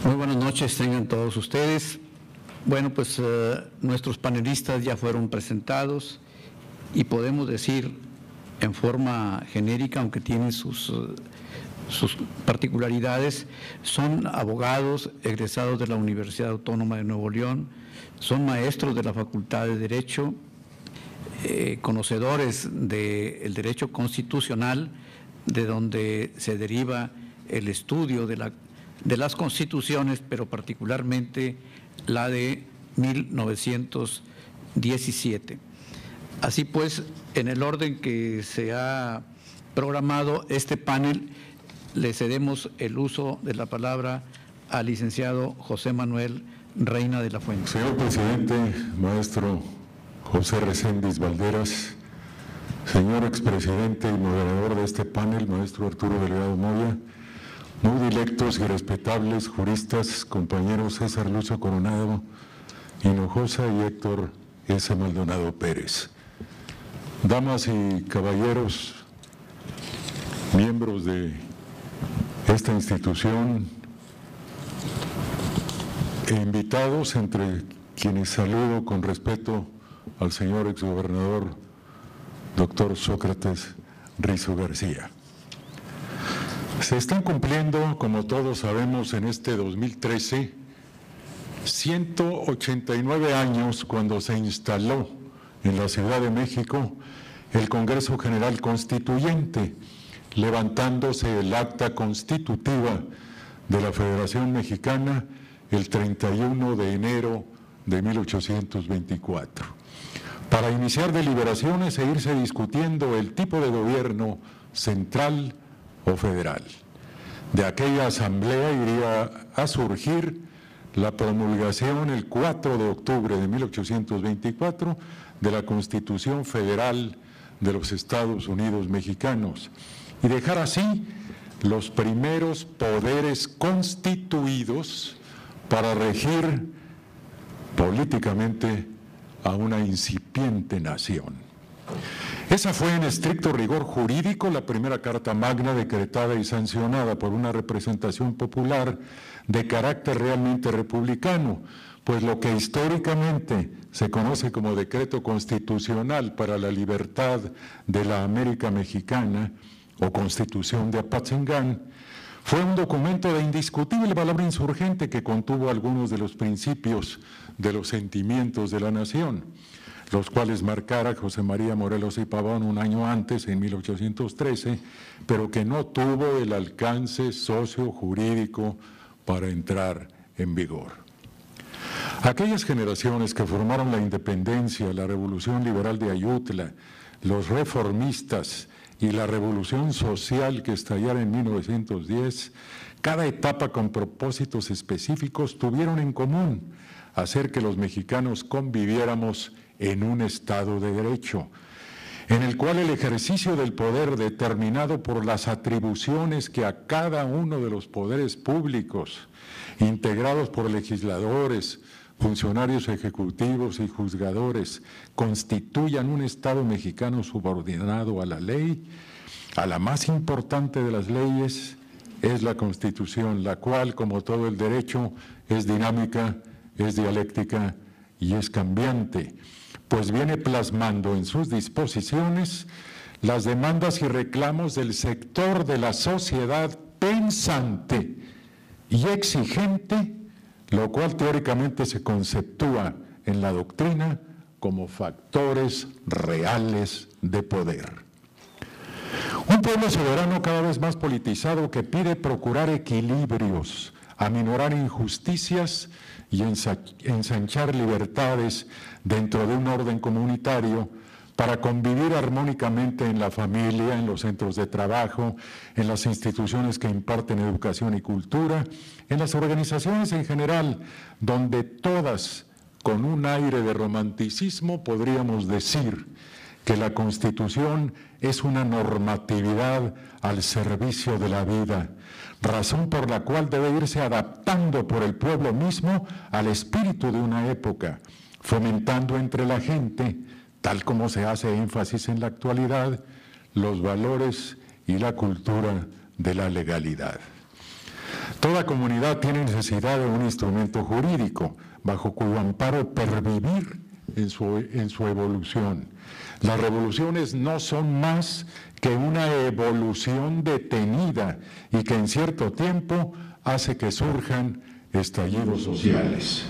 Muy buenas noches, tengan todos ustedes. Bueno, pues nuestros panelistas ya fueron presentados y podemos decir en forma genérica, aunque tienen sus particularidades, son abogados egresados de la Universidad Autónoma de Nuevo León, son maestros de la Facultad de Derecho, conocedores del derecho constitucional, de donde se deriva el estudio de las constituciones, pero particularmente la de 1917. Así pues, en el orden que se ha programado este panel, le cedemos el uso de la palabra al licenciado José Manuel Reina de la Fuente. Señor presidente, maestro José Reséndiz Valderas, señor expresidente y moderador de este panel, maestro Arturo Delgado Moya, muy dilectos y respetables juristas, compañeros César Lucio Coronado Hinojosa y Héctor S. Maldonado Pérez, damas y caballeros, miembros de esta institución e invitados, entre quienes saludo con respeto al señor exgobernador doctor Sócrates Rizo García. Se están cumpliendo, como todos sabemos, en este 2013, 189 años cuando se instaló en la Ciudad de México el Congreso General Constituyente, levantándose el acta constitutiva de la Federación Mexicana el 31 de enero de 1824, para iniciar deliberaciones e irse discutiendo el tipo de gobierno central o federal. De aquella asamblea iría a surgir la promulgación el 4 de octubre de 1824 de la Constitución Federal de los Estados Unidos Mexicanos y dejar así los primeros poderes constituidos para regir políticamente a una incipiente nación. Esa fue en estricto rigor jurídico la primera Carta Magna decretada y sancionada por una representación popular de carácter realmente republicano, pues lo que históricamente se conoce como Decreto Constitucional para la Libertad de la América Mexicana o Constitución de Apatzingán fue un documento de indiscutible valor insurgente que contuvo algunos de los principios de los sentimientos de la nación, los cuales marcara José María Morelos y Pavón un año antes, en 1813, pero que no tuvo el alcance socio-jurídico para entrar en vigor. Aquellas generaciones que formaron la independencia, la Revolución Liberal de Ayutla, los reformistas y la Revolución Social que estallara en 1910, cada etapa con propósitos específicos tuvieron en común hacer que los mexicanos conviviéramos en un Estado de Derecho, en el cual el ejercicio del poder determinado por las atribuciones que a cada uno de los poderes públicos, integrados por legisladores, funcionarios ejecutivos y juzgadores, constituyan un Estado mexicano subordinado a la ley, a la más importante de las leyes es la Constitución, la cual, como todo el derecho, es dinámica, es dialéctica y es cambiante, pues viene plasmando en sus disposiciones las demandas y reclamos del sector de la sociedad pensante y exigente, lo cual teóricamente se conceptúa en la doctrina como factores reales de poder. Un pueblo soberano cada vez más politizado que pide procurar equilibrios, aminorar injusticias y ensanchar libertades dentro de un orden comunitario para convivir armónicamente en la familia, en los centros de trabajo, en las instituciones que imparten educación y cultura, en las organizaciones en general, donde todas, con un aire de romanticismo, podríamos decir que la Constitución es una normatividad al servicio de la vida, razón por la cual debe irse adaptando por el pueblo mismo al espíritu de una época, fomentando entre la gente, tal como se hace énfasis en la actualidad, los valores y la cultura de la legalidad. Toda comunidad tiene necesidad de un instrumento jurídico bajo cuyo amparo pervivir en su evolución. Las revoluciones no son más que una evolución detenida y que en cierto tiempo hace que surjan estallidos sociales.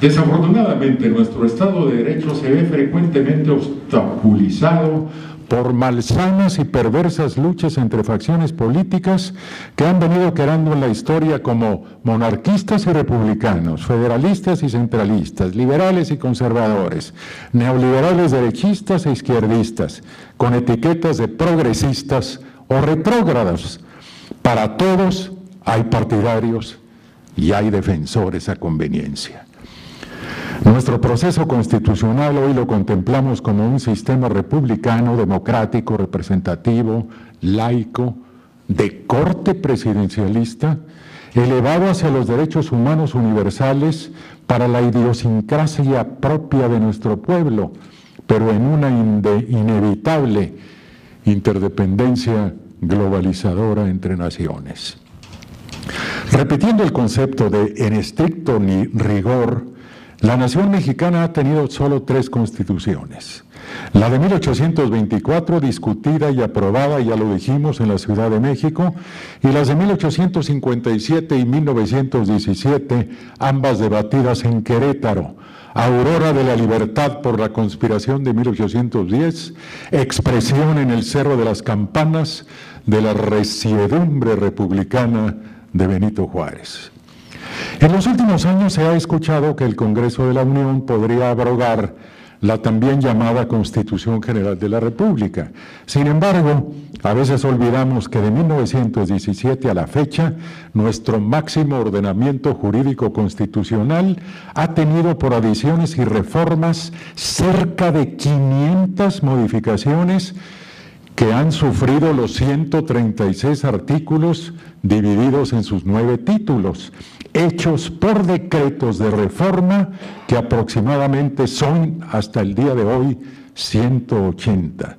Desafortunadamente, nuestro Estado de Derecho se ve frecuentemente obstaculizado por malsanas y perversas luchas entre facciones políticas que han venido quedando en la historia como monarquistas y republicanos, federalistas y centralistas, liberales y conservadores, neoliberales derechistas e izquierdistas, con etiquetas de progresistas o retrógrados. Para todos hay partidarios y hay defensores a conveniencia. Nuestro proceso constitucional hoy lo contemplamos como un sistema republicano, democrático, representativo, laico, de corte presidencialista, elevado hacia los derechos humanos universales para la idiosincrasia propia de nuestro pueblo, pero en una inevitable interdependencia globalizadora entre naciones. Repitiendo el concepto de en estricto rigor, la nación mexicana ha tenido solo 3 constituciones. La de 1824, discutida y aprobada, ya lo dijimos, en la Ciudad de México, y las de 1857 y 1917, ambas debatidas en Querétaro. Aurora de la libertad por la conspiración de 1810, expresión en el Cerro de las Campanas de la resiedumbre republicana de Benito Juárez. En los últimos años se ha escuchado que el Congreso de la Unión podría abrogar la también llamada Constitución General de la República. Sin embargo, a veces olvidamos que de 1917 a la fecha, nuestro máximo ordenamiento jurídico constitucional ha tenido por adiciones y reformas cerca de 500 modificaciones que han sufrido los 136 artículos divididos en sus 9 títulos, hechos por decretos de reforma que aproximadamente son, hasta el día de hoy, 180.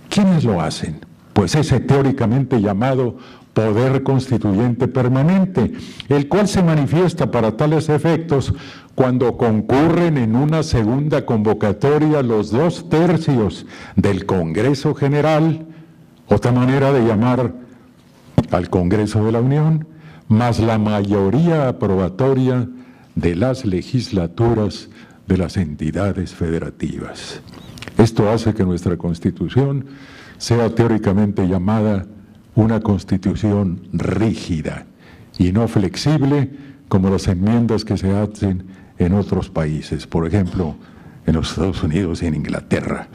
¿Quiénes lo hacen? Pues ese teóricamente llamado Poder Constituyente Permanente, el cual se manifiesta para tales efectos cuando concurren en una segunda convocatoria los 2/3 del Congreso General, otra manera de llamar al Congreso de la Unión, más la mayoría aprobatoria de las legislaturas de las entidades federativas. Esto hace que nuestra Constitución sea teóricamente llamada una Constitución rígida y no flexible como las enmiendas que se hacen en otros países, por ejemplo, en los Estados Unidos y en Inglaterra.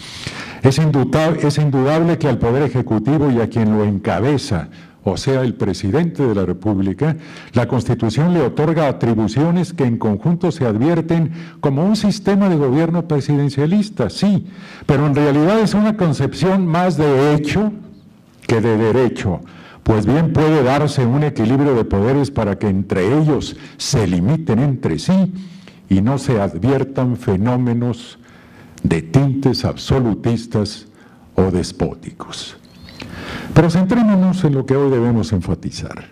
Es indudable que al Poder Ejecutivo y a quien lo encabeza, o sea, el presidente de la República, la Constitución le otorga atribuciones que en conjunto se advierten como un sistema de gobierno presidencialista, sí, pero en realidad es una concepción más de hecho que de derecho, pues bien puede darse un equilibrio de poderes para que entre ellos se limiten entre sí y no se adviertan fenómenos de tintes absolutistas o despóticos. Pero centrémonos en lo que hoy debemos enfatizar.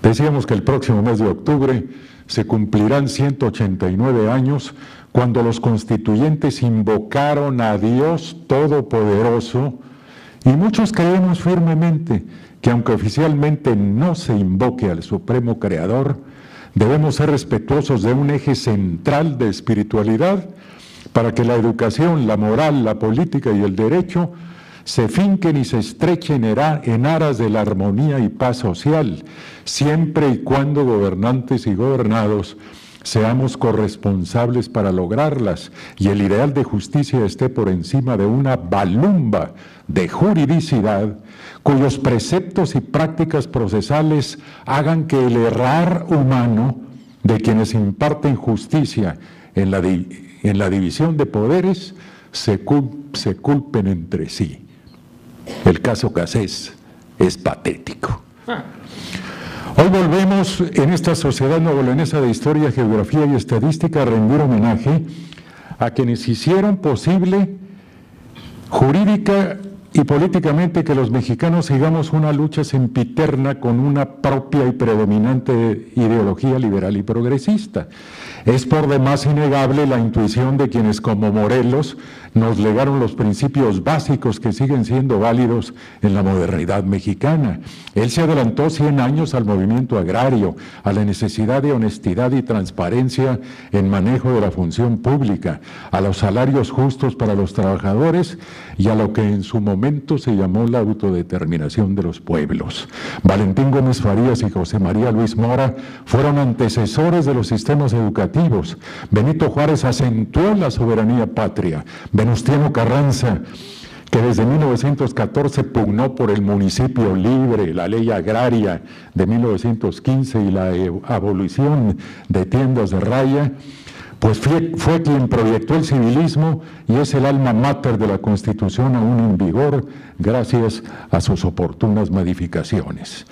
Decíamos que el próximo mes de octubre se cumplirán 189 años cuando los constituyentes invocaron a Dios Todopoderoso, y muchos creemos firmemente que aunque oficialmente no se invoque al Supremo Creador, debemos ser respetuosos de un eje central de espiritualidad para que la educación, la moral, la política y el derecho se finquen y se estrechen en aras de la armonía y paz social, siempre y cuando gobernantes y gobernados seamos corresponsables para lograrlas y el ideal de justicia esté por encima de una balumba de juridicidad cuyos preceptos y prácticas procesales hagan que el errar humano de quienes imparten justicia en la división de poderes se culpen entre sí. El caso Cassés es patético. Hoy volvemos en esta sociedad nuevoleonesa de historia, geografía y estadística a rendir homenaje a quienes hicieron posible jurídica y políticamente que los mexicanos sigamos una lucha sempiterna con una propia y predominante ideología liberal y progresista. Es por demás innegable la intuición de quienes como Morelos nos legaron los principios básicos que siguen siendo válidos en la modernidad mexicana. Él se adelantó 100 años al movimiento agrario, a la necesidad de honestidad y transparencia en manejo de la función pública, a los salarios justos para los trabajadores y a lo que en su momento se llamó la autodeterminación de los pueblos. Valentín Gómez Farías y José María Luis Mora fueron antecesores de los sistemas educativos. Benito Juárez acentuó la soberanía patria. Venustiano Carranza, que desde 1914 pugnó por el municipio libre, la ley agraria de 1915 y la abolición de tiendas de raya, pues fue quien proyectó el civilismo y es el alma mater de la Constitución aún en vigor gracias a sus oportunas modificaciones.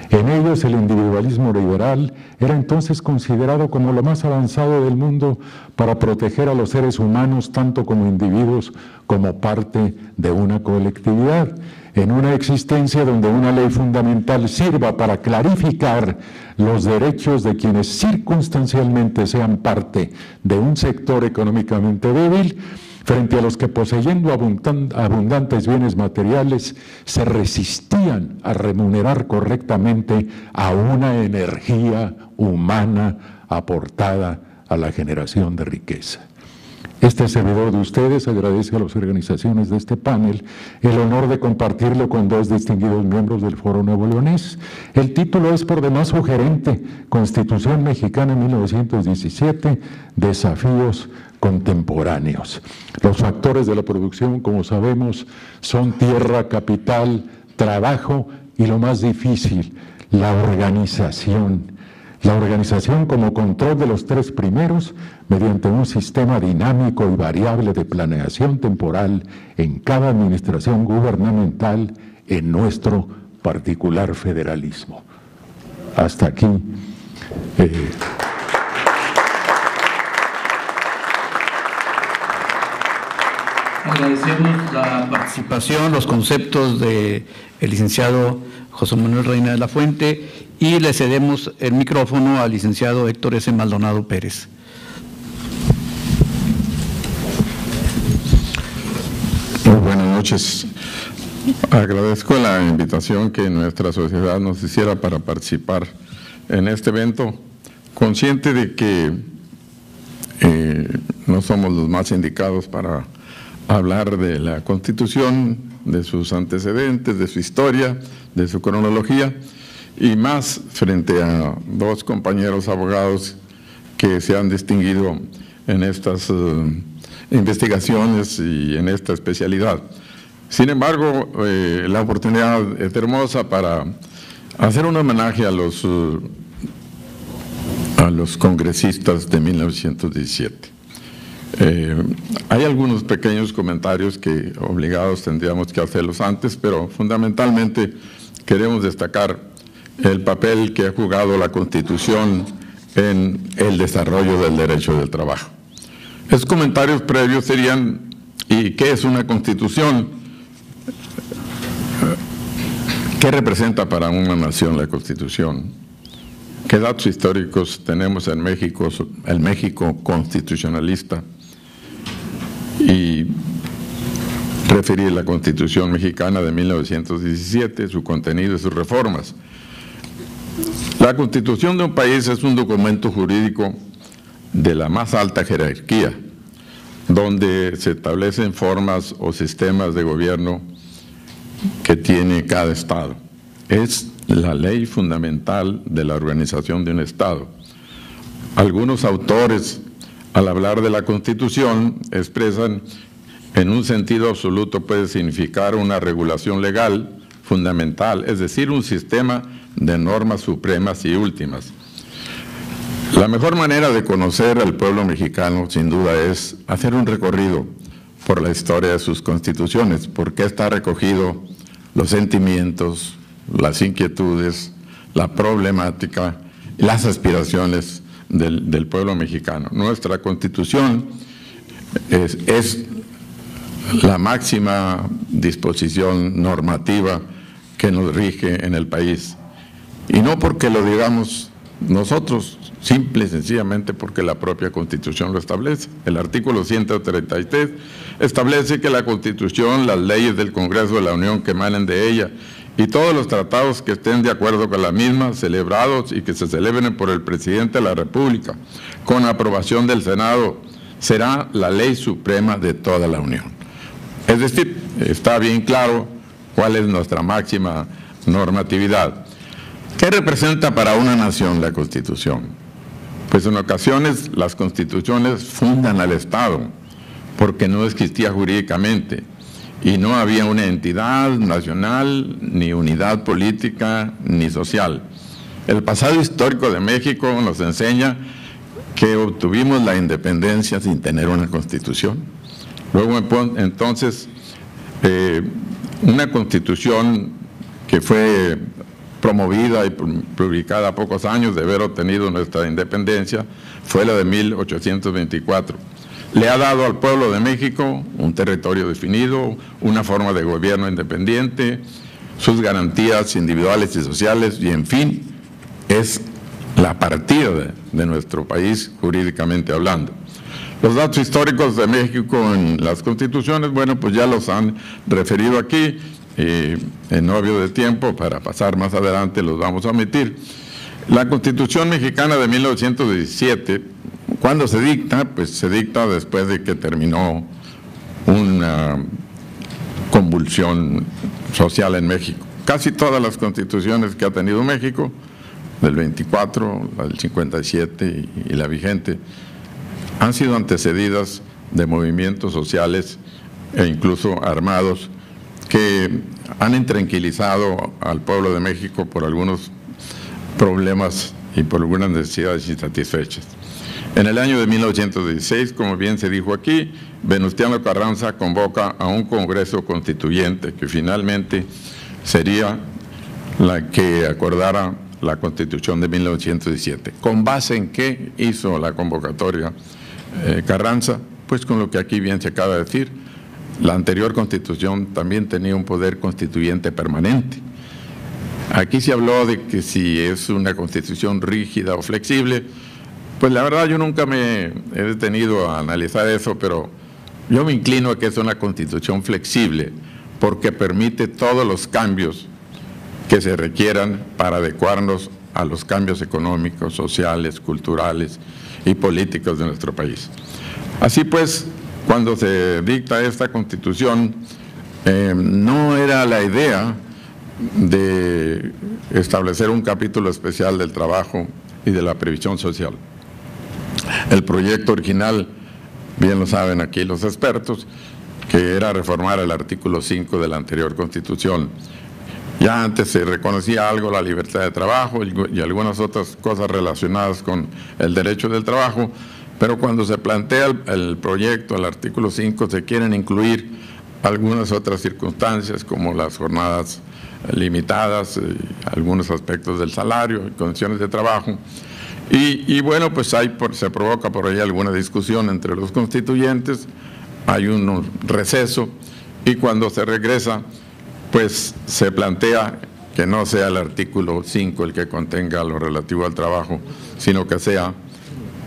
En ellos el individualismo liberal era entonces considerado como lo más avanzado del mundo para proteger a los seres humanos tanto como individuos como parte de una colectividad. En una existencia donde una ley fundamental sirva para clarificar los derechos de quienes circunstancialmente sean parte de un sector económicamente débil, frente a los que poseyendo abundantes bienes materiales se resistían a remunerar correctamente a una energía humana aportada a la generación de riqueza. Este servidor de ustedes agradece a las organizaciones de este panel el honor de compartirlo con dos distinguidos miembros del Foro Nuevo Leonés. El título es por demás sugerente: Constitución Mexicana 1917, Desafíos Contemporáneos. Los factores de la producción, como sabemos, son tierra, capital, trabajo y lo más difícil, la organización. La organización como control de los tres primeros mediante un sistema dinámico y variable de planeación temporal en cada administración gubernamental en nuestro particular federalismo. Hasta aquí. Agradecemos la participación, los conceptos del licenciado José Manuel Reina de la Fuente, y le cedemos el micrófono al licenciado Héctor S. Maldonado Pérez. Muy buenas noches. Agradezco la invitación que nuestra sociedad nos hiciera para participar en este evento, consciente de que no somos los más indicados para hablar de la Constitución, de sus antecedentes, de su historia, de su cronología, y más frente a dos compañeros abogados que se han distinguido en estas investigaciones y en esta especialidad. Sin embargo, la oportunidad es hermosa para hacer un homenaje a los congresistas de 1917. Hay algunos pequeños comentarios que obligados tendríamos que hacerlos antes, pero fundamentalmente queremos destacar el papel que ha jugado la Constitución en el desarrollo del derecho del trabajo. Esos comentarios previos serían: ¿y qué es una Constitución? ¿Qué representa para una nación la Constitución? ¿Qué datos históricos tenemos en México, el México constitucionalista? Y referir la Constitución mexicana de 1917, su contenido y sus reformas. La Constitución de un país es un documento jurídico de la más alta jerarquía, donde se establecen formas o sistemas de gobierno que tiene cada Estado. Es la ley fundamental de la organización de un Estado. Algunos autores, al hablar de la Constitución, expresan en un sentido absoluto puede significar una regulación legal fundamental, es decir, un sistema de normas supremas y últimas. La mejor manera de conocer al pueblo mexicano, sin duda, es hacer un recorrido por la historia de sus constituciones, porque está recogido los sentimientos, las inquietudes, la problemática y las aspiraciones del pueblo mexicano. Nuestra Constitución es la máxima disposición normativa que nos rige en el país. Y no porque lo digamos nosotros, simple y sencillamente porque la propia Constitución lo establece. El artículo 133 establece que la Constitución, las leyes del Congreso de la Unión que emanen de ella y todos los tratados que estén de acuerdo con la misma, celebrados y que se celebren por el Presidente de la República, con aprobación del Senado, será la ley suprema de toda la Unión. Es decir, está bien claro cuál es nuestra máxima normatividad. ¿Qué representa para una nación la Constitución? Pues en ocasiones las constituciones fundan al Estado, porque no existía jurídicamente y no había una entidad nacional, ni unidad política, ni social. El pasado histórico de México nos enseña que obtuvimos la independencia sin tener una constitución. Luego entonces, una constitución que fue promovida y publicada a pocos años de haber obtenido nuestra independencia fue la de 1824. Le ha dado al pueblo de México un territorio definido, una forma de gobierno independiente, sus garantías individuales y sociales y, en fin, es la partida de nuestro país jurídicamente hablando. Los datos históricos de México en las constituciones, bueno, pues ya los han referido aquí, en obvio de tiempo, para pasar más adelante los vamos a omitir. La Constitución mexicana de 1917, ¿cuándo se dicta? Pues se dicta después de que terminó una convulsión social en México. Casi todas las constituciones que ha tenido México, del 24, la del 57 y la vigente, han sido antecedidas de movimientos sociales e incluso armados que han intranquilizado al pueblo de México por algunos problemas y por algunas necesidades insatisfechas. En el año de 1916, como bien se dijo aquí, Venustiano Carranza convoca a un Congreso Constituyente que finalmente sería la que acordara la Constitución de 1917. ¿Con base en qué hizo la convocatoria Carranza? Pues con lo que aquí bien se acaba de decir. La anterior Constitución también tenía un poder constituyente permanente. Aquí se habló de que si es una Constitución rígida o flexible, pues la verdad yo nunca me he detenido a analizar eso, pero yo me inclino a que es una Constitución flexible porque permite todos los cambios que se requieran para adecuarnos a los cambios económicos, sociales, culturales y políticos de nuestro país. Así pues, cuando se dicta esta Constitución, no era la idea de establecer un capítulo especial del trabajo y de la previsión social. El proyecto original, bien lo saben aquí los expertos, que era reformar el artículo 5 de la anterior Constitución. Ya antes se reconocía algo la libertad de trabajo y algunas otras cosas relacionadas con el derecho del trabajo, pero cuando se plantea el proyecto, el artículo 5, se quieren incluir algunas otras circunstancias como las jornadas limitadas, algunos aspectos del salario y condiciones de trabajo. Y bueno, pues se provoca por ahí alguna discusión entre los constituyentes, hay un receso y cuando se regresa, pues se plantea que no sea el artículo 5 el que contenga lo relativo al trabajo, sino que sea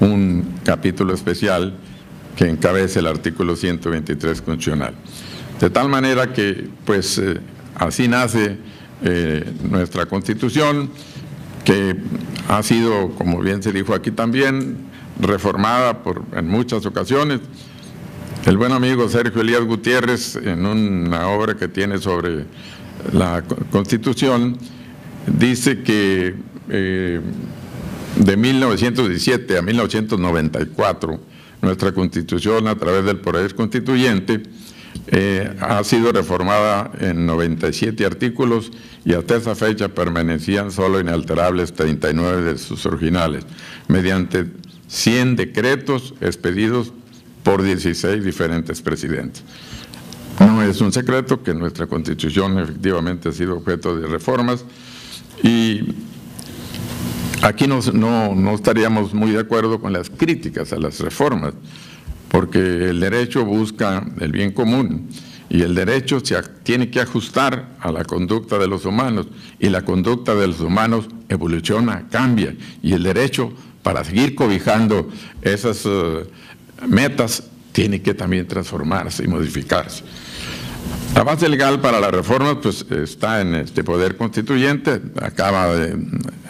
un capítulo especial que encabece el artículo 123 constitucional. De tal manera que, pues, así nace nuestra Constitución, que ha sido, como bien se dijo aquí también, reformada en muchas ocasiones. El buen amigo Sergio Elías Gutiérrez, en una obra que tiene sobre la Constitución, dice que de 1917 a 1994, nuestra Constitución, a través del Poder Constituyente, ha sido reformada en 97 artículos y hasta esa fecha permanecían solo inalterables 39 de sus originales, mediante 100 decretos expedidos por 16 diferentes presidentes. No es un secreto que nuestra Constitución efectivamente ha sido objeto de reformas y aquí no estaríamos muy de acuerdo con las críticas a las reformas, porque el derecho busca el bien común y el derecho se tiene que ajustar a la conducta de los humanos, y la conducta de los humanos evoluciona, cambia, y el derecho, para seguir cobijando esas metas, tiene que también transformarse y modificarse. La base legal para la reforma pues está en este poder constituyente, acaba de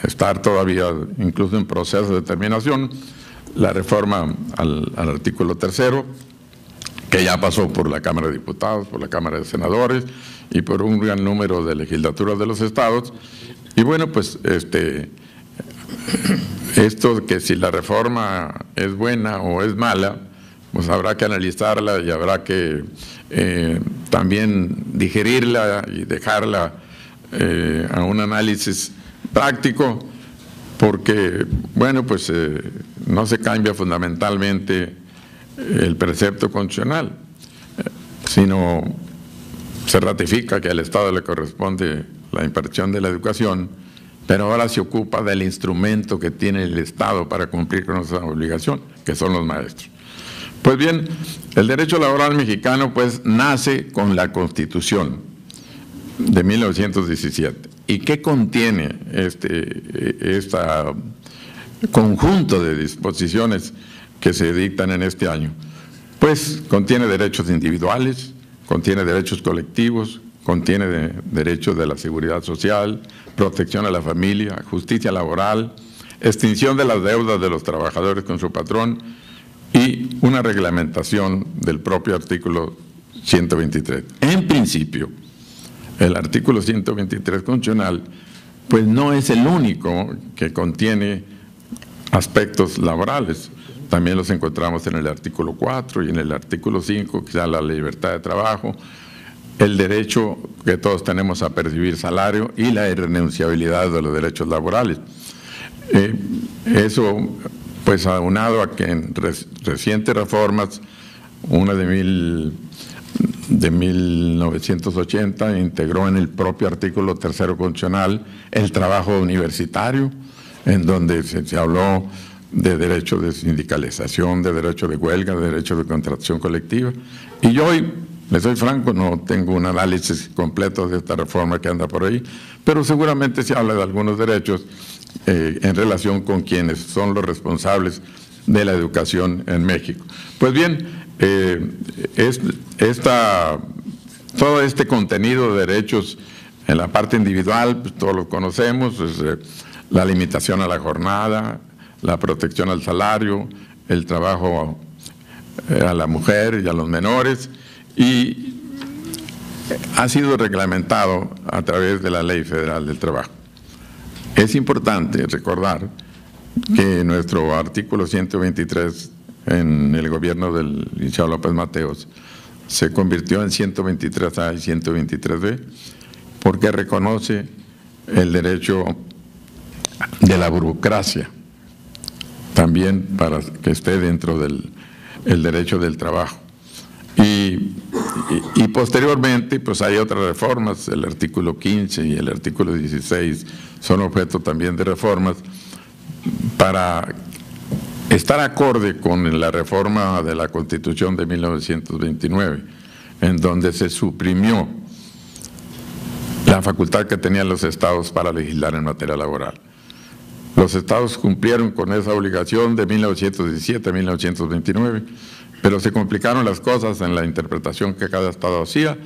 estar todavía incluso en proceso de terminación la reforma al artículo 3º, que ya pasó por la Cámara de Diputados, por la Cámara de Senadores y por un gran número de legislaturas de los estados. Y bueno, pues esto que si la reforma es buena o es mala, pues habrá que analizarla y habrá que también digerirla y dejarla a un análisis práctico, porque, bueno, pues no se cambia fundamentalmente el precepto constitucional, sino se ratifica que al Estado le corresponde la impartición de la educación, pero ahora se ocupa del instrumento que tiene el Estado para cumplir con esa obligación, que son los maestros. Pues bien, el derecho laboral mexicano pues nace con la Constitución de 1917. ¿Y qué contiene este conjunto de disposiciones que se dictan en este año? Pues contiene derechos individuales, contiene derechos colectivos, contiene derechos de la seguridad social, protección a la familia, justicia laboral, extinción de las deudas de los trabajadores con su patrón y una reglamentación del propio artículo 123. En principio, el artículo 123 constitucional pues no es el único que contiene aspectos laborales. También los encontramos en el artículo 4 y en el artículo 5, que es la libertad de trabajo, el derecho que todos tenemos a percibir salario y la irrenunciabilidad de los derechos laborales. Eso, pues aunado a que en recientes reformas, una de 1980, integró en el propio artículo 3º constitucional el trabajo universitario, en donde se habló de derecho de sindicalización, de derecho de huelga, de derecho de contratación colectiva. Y yo hoy, les soy franco, no tengo un análisis completo de esta reforma que anda por ahí, pero seguramente se habla de algunos derechos en relación con quienes son los responsables de la educación en México. Pues bien, todo este contenido de derechos en la parte individual, pues todos lo conocemos, la limitación a la jornada, la protección al salario, el trabajo a la mujer y a los menores, y ha sido reglamentado a través de la Ley Federal del Trabajo. Es importante recordar que nuestro artículo 123 en el gobierno del licenciado López Mateos se convirtió en 123A y 123B porque reconoce el derecho de la burocracia también para que esté dentro del derecho del trabajo. Y posteriormente pues hay otras reformas, el artículo 15 y el artículo 16 son objeto también de reformas para estar acorde con la reforma de la Constitución de 1929, en donde se suprimió la facultad que tenían los estados para legislar en materia laboral. Los estados cumplieron con esa obligación de 1917 a 1929, pero se complicaron las cosas en la interpretación que cada estado hacía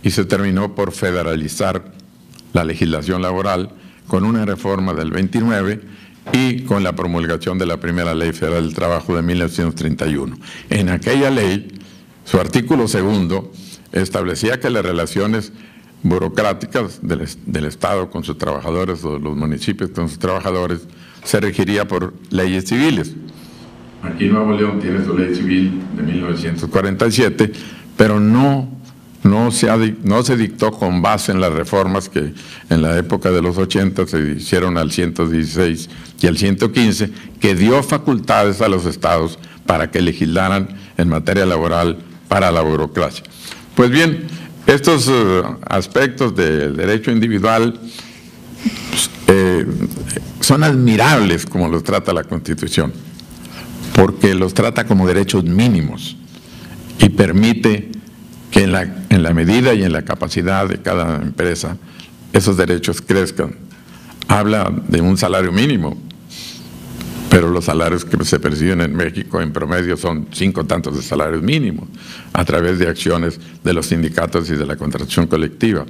y se terminó por federalizar la legislación laboral con una reforma del 29 y con la promulgación de la primera Ley Federal del Trabajo de 1931. En aquella ley, su artículo 2 establecía que las relaciones burocráticas del Estado con sus trabajadores o los municipios con sus trabajadores se regiría por leyes civiles. Aquí Nuevo León tiene su ley civil de 1947, pero no se dictó con base en las reformas que en la época de los 80 se hicieron al 116 y al 115, que dio facultades a los estados para que legislaran en materia laboral para la burocracia. Pues bien, estos aspectos del derecho individual son admirables como los trata la Constitución, porque los trata como derechos mínimos y permite que en la medida y en la capacidad de cada empresa esos derechos crezcan. Habla de un salario mínimo, pero los salarios que se perciben en México en promedio son 5 tantos de salarios mínimos a través de acciones de los sindicatos y de la contratación colectiva.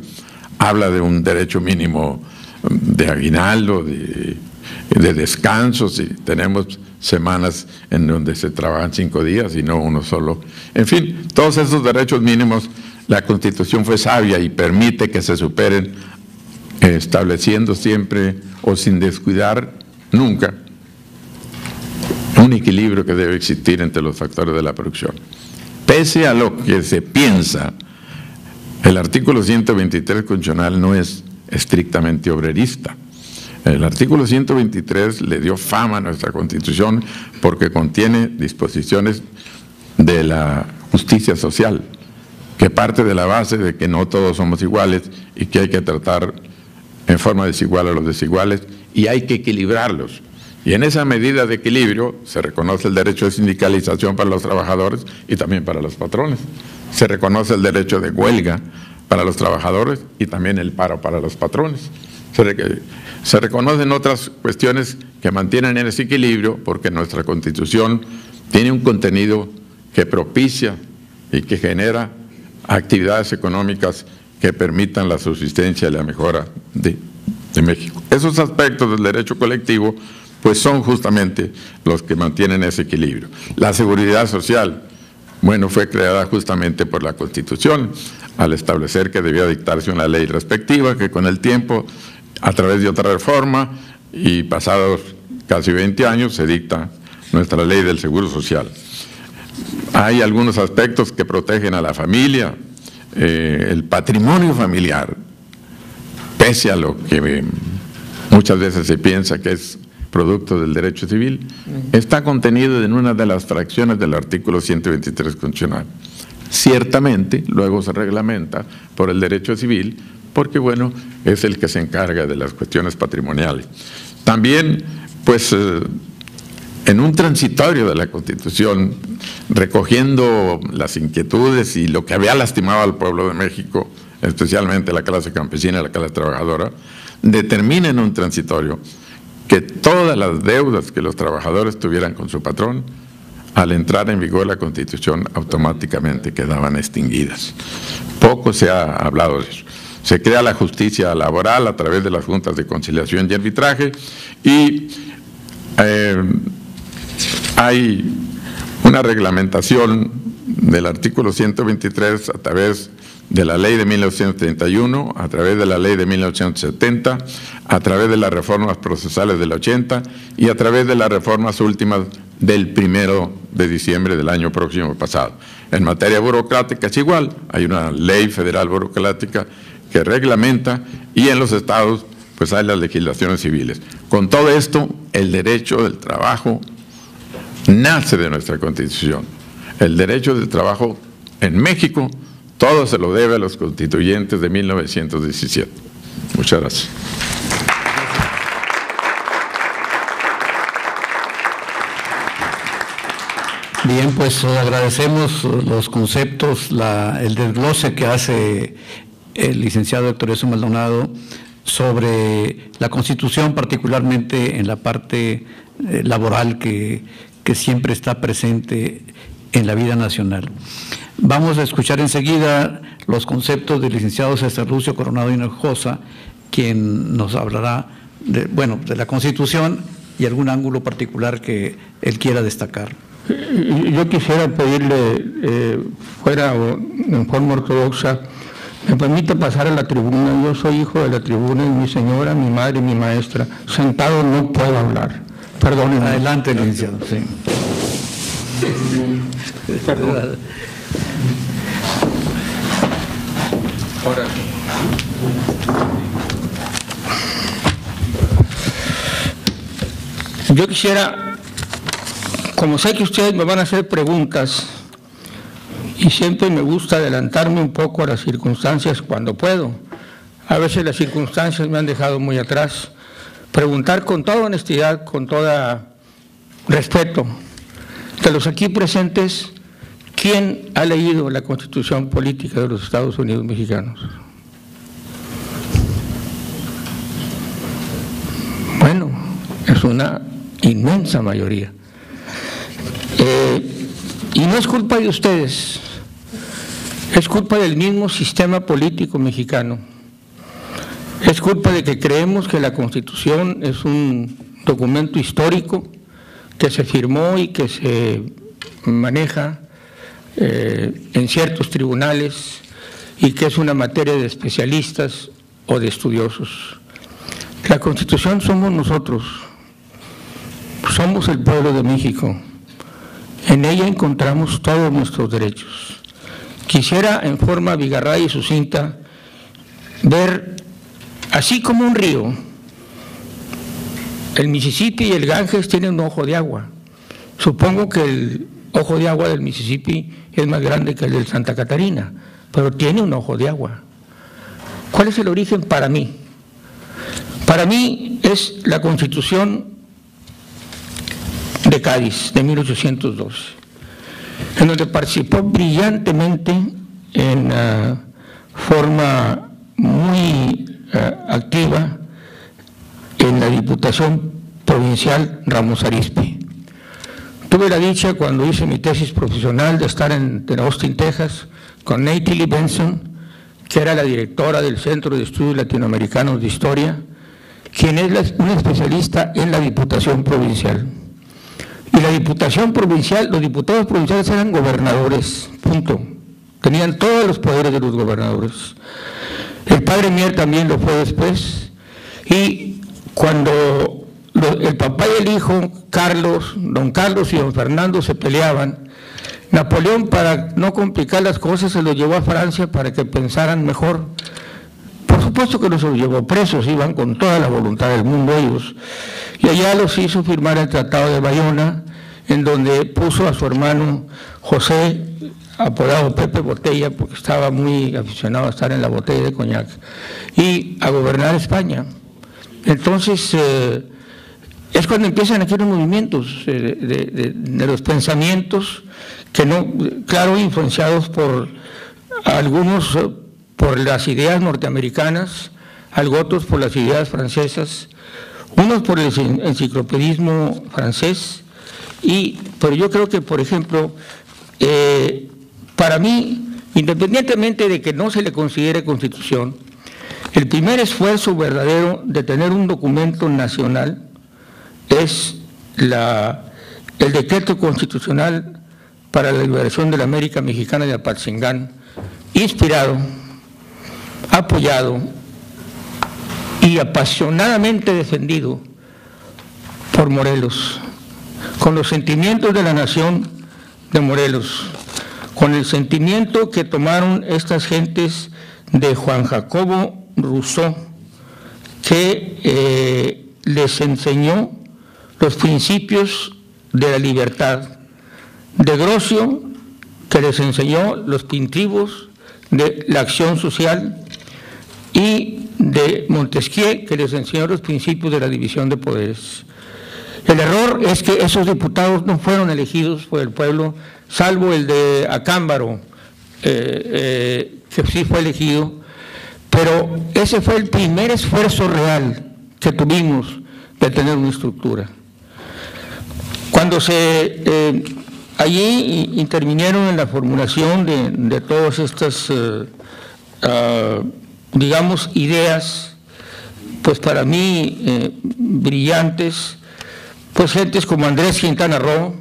Habla de un derecho mínimo de aguinaldo, de descansos, y tenemos semanas en donde se trabajan 5 días y no uno solo. En fin, todos esos derechos mínimos, la Constitución fue sabia y permite que se superen, estableciendo siempre o sin descuidar nunca un equilibrio que debe existir entre los factores de la producción. Pese a lo que se piensa, el artículo 123 constitucional no es estrictamente obrerista. El artículo 123 le dio fama a nuestra Constitución porque contiene disposiciones de la justicia social, que parte de la base de que no todos somos iguales y que hay que tratar en forma desigual a los desiguales y hay que equilibrarlos. Y en esa medida de equilibrio se reconoce el derecho de sindicalización para los trabajadores y también para los patrones. Se reconoce el derecho de huelga para los trabajadores y también el paro para los patrones. Se reconocen otras cuestiones que mantienen ese equilibrio porque nuestra Constitución tiene un contenido que propicia y que genera actividades económicas que permitan la subsistencia y la mejora de México. Esos aspectos del derecho colectivo pues son justamente los que mantienen ese equilibrio. La seguridad social, bueno, fue creada justamente por la Constitución al establecer que debía dictarse una ley respectiva que con el tiempo, a través de otra reforma y pasados casi 20 años, se dicta nuestra ley del Seguro Social. Hay algunos aspectos que protegen a la familia, el patrimonio familiar, pese a lo que muchas veces se piensa que es producto del derecho civil, está contenido en una de las fracciones del artículo 123 constitucional. Ciertamente, luego se reglamenta por el derecho civil, porque bueno, es el que se encarga de las cuestiones patrimoniales. También, pues, en un transitorio de la Constitución, recogiendo las inquietudes y lo que había lastimado al pueblo de México, especialmente la clase campesina y la clase trabajadora, determina en un transitorio que todas las deudas que los trabajadores tuvieran con su patrón, al entrar en vigor la Constitución, automáticamente quedaban extinguidas. Poco se ha hablado de eso. Se crea la justicia laboral a través de las juntas de conciliación y arbitraje y hay una reglamentación del artículo 123 a través de la ley de 1931, a través de la ley de 1970, a través de las reformas procesales del 80 y a través de las reformas últimas del 1 de diciembre del año próximo pasado. En materia burocrática es igual, hay una ley federal burocrática que reglamenta y en los estados pues hay las legislaciones civiles. Con todo esto, el derecho del trabajo nace de nuestra Constitución. El derecho del trabajo en México todo se lo debe a los constituyentes de 1917. Muchas gracias. Bien, pues agradecemos los conceptos, el desglose que hace el licenciado Héctor Ezzo Maldonado sobre la Constitución, particularmente en la parte laboral que siempre está presente en la vida nacional. Vamos a escuchar enseguida los conceptos del licenciado César Lucio Coronado Hinojosa, quien nos hablará de la Constitución y algún ángulo particular que él quiera destacar. Yo quisiera pedirle, fuera o en forma ortodoxa, me permite pasar a la tribuna. Yo soy hijo de la tribuna y mi señora, mi madre y mi maestra. Sentado no puedo hablar. Perdónenme. Adelante, licenciado. Sí. Perdón. Ahora. Yo quisiera, como sé que ustedes me van a hacer preguntas, y siempre me gusta adelantarme un poco a las circunstancias cuando puedo. A veces las circunstancias me han dejado muy atrás. Preguntar con toda honestidad, con todo respeto. De los aquí presentes, ¿quién ha leído la Constitución Política de los Estados Unidos Mexicanos? Bueno, es una inmensa mayoría. Y no es culpa de ustedes, es culpa del mismo sistema político mexicano. Es culpa de que creemos que la Constitución es un documento histórico que se firmó y que se maneja en ciertos tribunales y que es una materia de especialistas o de estudiosos. La Constitución somos nosotros, somos el pueblo de México. En ella encontramos todos nuestros derechos. Quisiera, en forma bigarrada y sucinta, ver, así como un río, el Mississippi y el Ganges tienen un ojo de agua. Supongo que el ojo de agua del Mississippi es más grande que el del Santa Catarina, pero tiene un ojo de agua. ¿Cuál es el origen para mí? Para mí es la Constitución de Cádiz, de 1812, en donde participó brillantemente en forma muy activa en la Diputación Provincial Ramos Arizpe. Tuve la dicha, cuando hice mi tesis profesional, de estar en Austin, Texas, con Natalie Benson, que era la directora del Centro de Estudios Latinoamericanos de Historia, quien es una especialista en la Diputación Provincial. Y la Diputación Provincial, los diputados provinciales eran gobernadores, punto. Tenían todos los poderes de los gobernadores. El padre Mier también lo fue después. Y cuando el papá y el hijo, don Carlos y don Fernando, se peleaban, Napoleón, para no complicar las cosas, se los llevó a Francia para que pensaran mejor. Por supuesto que no se los llevó presos, iban con toda la voluntad del mundo ellos. Y allá los hizo firmar el Tratado de Bayona, en donde puso a su hermano José, apodado Pepe Botella, porque estaba muy aficionado a estar en la botella de coñac, y a gobernar España. Entonces, es cuando empiezan aquí los movimientos de los pensamientos, que no, claro, influenciados por algunos por las ideas norteamericanas, otros por las ideas francesas, unos por el enciclopedismo francés, pero yo creo que, por ejemplo, para mí, independientemente de que no se le considere Constitución, el primer esfuerzo verdadero de tener un documento nacional es el decreto constitucional para la liberación de la América Mexicana de Apatzingán, inspirado, apoyado y apasionadamente defendido por Morelos, con los sentimientos de la nación de Morelos, con el sentimiento que tomaron estas gentes de Juan Jacobo Rousseau, que les enseñó los principios de la libertad, de Grocio, que les enseñó los principios de la acción social, y de Montesquieu, que les enseñó los principios de la división de poderes. El error es que esos diputados no fueron elegidos por el pueblo, salvo el de Acámbaro, que sí fue elegido, pero ese fue el primer esfuerzo real que tuvimos de tener una estructura. Cuando allí intervinieron en la formulación de todas estas, digamos, ideas, pues para mí brillantes, pues gentes como Andrés Quintana Roo,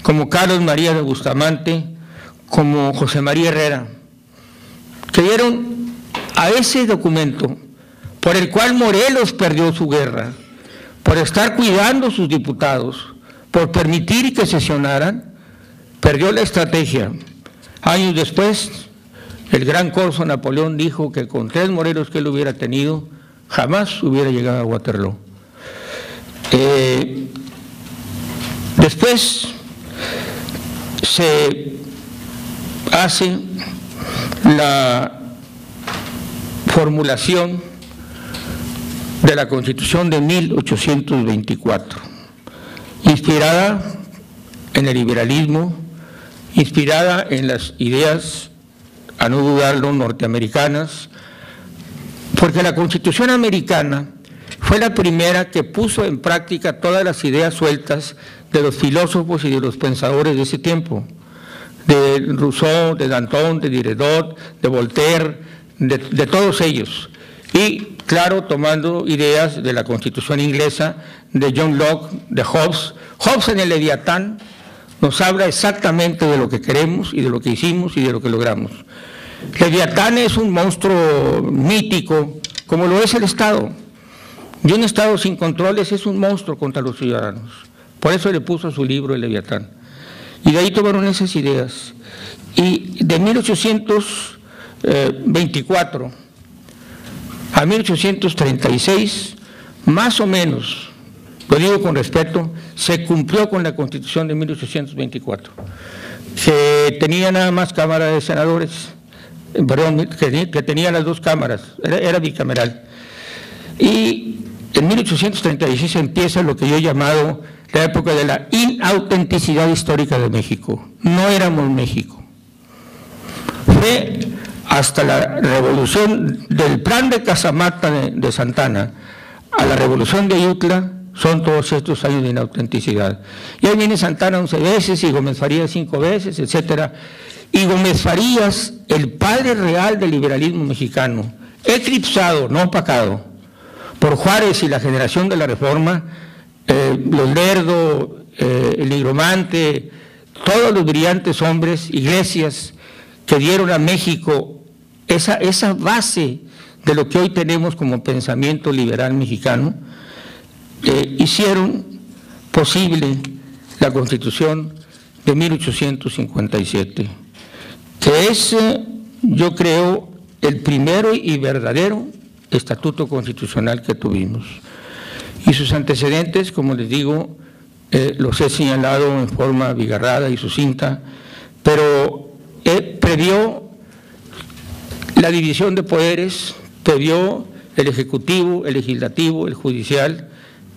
como Carlos María de Bustamante, como José María Herrera, que dieron a ese documento por el cual Morelos perdió su guerra, por estar cuidando sus diputados, por permitir que sesionaran, perdió la estrategia. Años después, el gran Corso Napoleón dijo que con 3 Morelos que él hubiera tenido, jamás hubiera llegado a Waterloo. Después se hace la formulación de la Constitución de 1824, inspirada en el liberalismo, inspirada en las ideas, a no dudarlo, norteamericanas, porque la Constitución americana fue la primera que puso en práctica todas las ideas sueltas de los filósofos y de los pensadores de ese tiempo, de Rousseau, de Danton, de Diderot, de Voltaire, de todos ellos. Y, claro, tomando ideas de la Constitución inglesa, de John Locke, de Hobbes. Hobbes en el Leviatán nos habla exactamente de lo que queremos y de lo que hicimos y de lo que logramos. Leviatán es un monstruo mítico, como lo es el Estado. Y un Estado sin controles es un monstruo contra los ciudadanos. Por eso le puso a su libro el Leviatán. Y de ahí tomaron esas ideas. Y de 1824 a 1836, más o menos, lo digo con respeto, se cumplió con la Constitución de 1824, que tenía nada más Cámara de Senadores, perdón, que tenía las dos cámaras, era bicameral. Y en 1836 empieza lo que yo he llamado la época de la inautenticidad histórica de México. No éramos México. Fue hasta la revolución del plan de Casamata de Santana a la revolución de Ayutla, son todos estos años de inautenticidad. Y ahí viene Santana 11 veces y Gómez Farías 5 veces, etcétera. Y Gómez Farías, el padre real del liberalismo mexicano, eclipsado, no opacado, por Juárez y la generación de la Reforma, los Lerdo, el Nigromante, todos los brillantes hombres, Iglesias, que dieron a México esa base de lo que hoy tenemos como pensamiento liberal mexicano, hicieron posible la Constitución de 1857, que es, yo creo, el primero y verdadero estatuto constitucional que tuvimos. Y sus antecedentes, como les digo, los he señalado en forma abigarrada y sucinta, pero previó la división de poderes, previó el Ejecutivo, el Legislativo, el Judicial.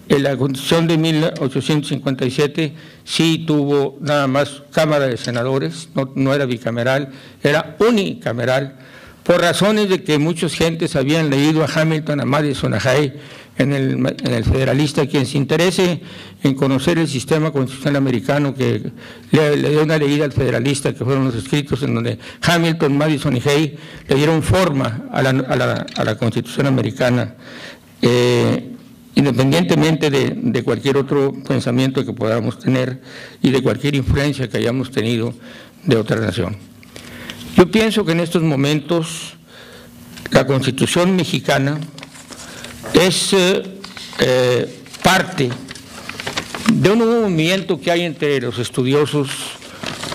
En la Constitución de 1857 sí tuvo nada más Cámara de Senadores, no era bicameral, era unicameral, por razones de que muchas gentes habían leído a Hamilton, a Madison, a Hay, en el Federalista. Quien se interese en conocer el sistema constitucional americano, que le dé una leída al Federalista, que fueron los escritos en donde Hamilton, Madison y Hay le dieron forma a la Constitución americana, independientemente de cualquier otro pensamiento que podamos tener y de cualquier influencia que hayamos tenido de otra nación. Yo pienso que en estos momentos la Constitución mexicana es parte de un nuevo movimiento que hay entre los estudiosos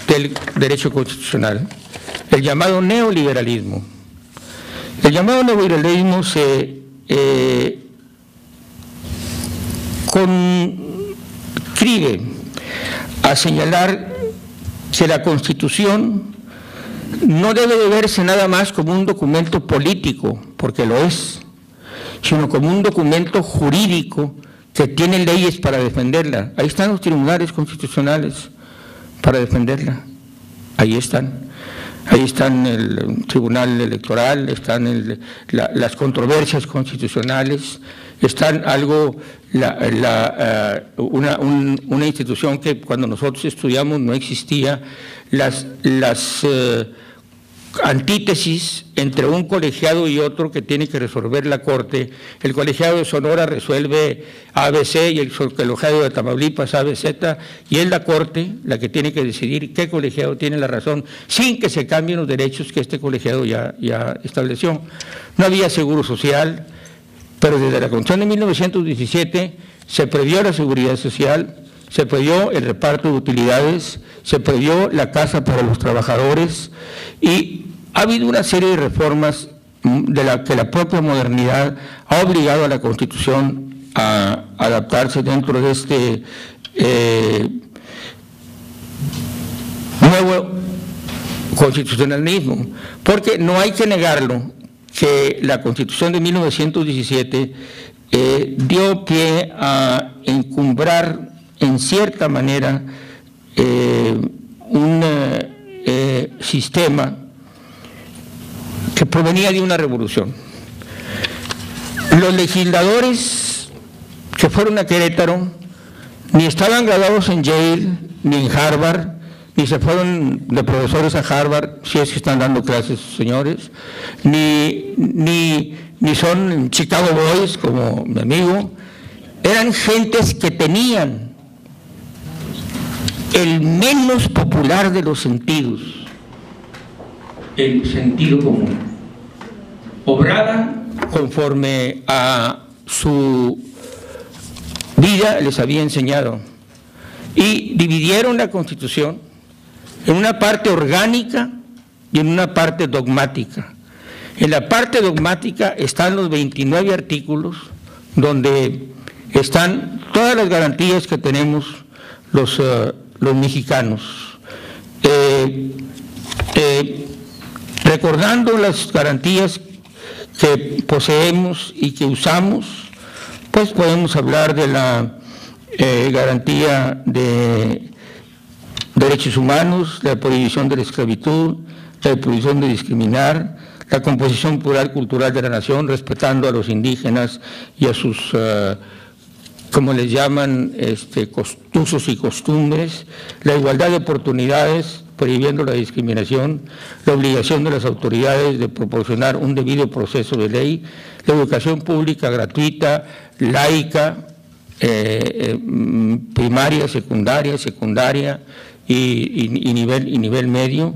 del derecho constitucional, el llamado neoliberalismo. El llamado neoliberalismo se conscribe a señalar que la Constitución no debe de verse nada más como un documento político, porque lo es, sino como un documento jurídico que tiene leyes para defenderla. Ahí están los tribunales constitucionales para defenderla, ahí están. Ahí están el Tribunal Electoral, están las controversias constitucionales, están una institución que cuando nosotros estudiamos no existía, las antítesis entre un colegiado y otro que tiene que resolver la Corte. El colegiado de Sonora resuelve ABC y el colegiado de Tamaulipas ABZ, y es la Corte la que tiene que decidir qué colegiado tiene la razón, sin que se cambien los derechos que este colegiado ya estableció. No había seguro social, pero desde la Constitución de 1917 se previó la seguridad social, se previó el reparto de utilidades, se previó la casa para los trabajadores, y ha habido una serie de reformas de la que la propia modernidad ha obligado a la Constitución a adaptarse dentro de este nuevo constitucionalismo, porque no hay que negarlo, que la Constitución de 1917 dio pie a encumbrar en cierta manera un sistema que provenía de una revolución. Los legisladores que fueron a Querétaro ni estaban graduados en Yale, ni en Harvard, ni se fueron de profesores a Harvard, si es que están dando clases, señores, ni son Chicago Boys, como mi amigo. Eran gentes que tenían el menos popular de los sentidos, el sentido común. Obraban conforme a su vida les había enseñado y dividieron la Constitución en una parte orgánica y en una parte dogmática. En la parte dogmática están los 29 artículos donde están todas las garantías que tenemos los mexicanos. Recordando las garantías que poseemos y que usamos, pues podemos hablar de la garantía de derechos humanos, la prohibición de la esclavitud, la prohibición de discriminar, la composición plural cultural de la nación, respetando a los indígenas y a sus, como les llaman, usos y costumbres, la igualdad de oportunidades, prohibiendo la discriminación, la obligación de las autoridades de proporcionar un debido proceso de ley, la educación pública gratuita, laica, primaria, secundaria y nivel medio,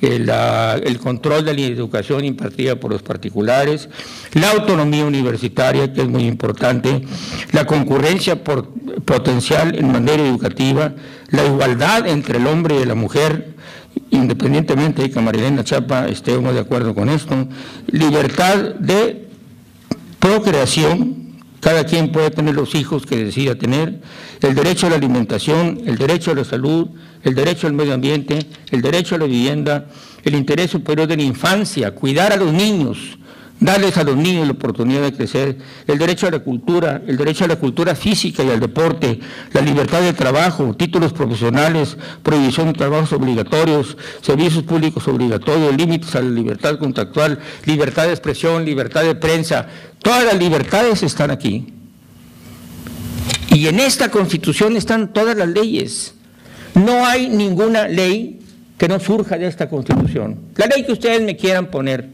el control de la educación impartida por los particulares, la autonomía universitaria, que es muy importante, la concurrencia potencial en materia educativa, la igualdad entre el hombre y la mujer, independientemente de que Marilena Chapa estemos de acuerdo con esto, libertad de procreación, cada quien puede tener los hijos que decida tener, el derecho a la alimentación, el derecho a la salud, el derecho al medio ambiente, el derecho a la vivienda, el interés superior de la infancia, cuidar a los niños, darles a los niños la oportunidad de crecer, el derecho a la cultura física y al deporte, la libertad de trabajo, títulos profesionales, prohibición de trabajos obligatorios, servicios públicos obligatorios, límites a la libertad contractual, libertad de expresión, libertad de prensa. Todas las libertades están aquí. Y en esta Constitución están todas las leyes. No hay ninguna ley que no surja de esta Constitución. La ley que ustedes me quieran poner,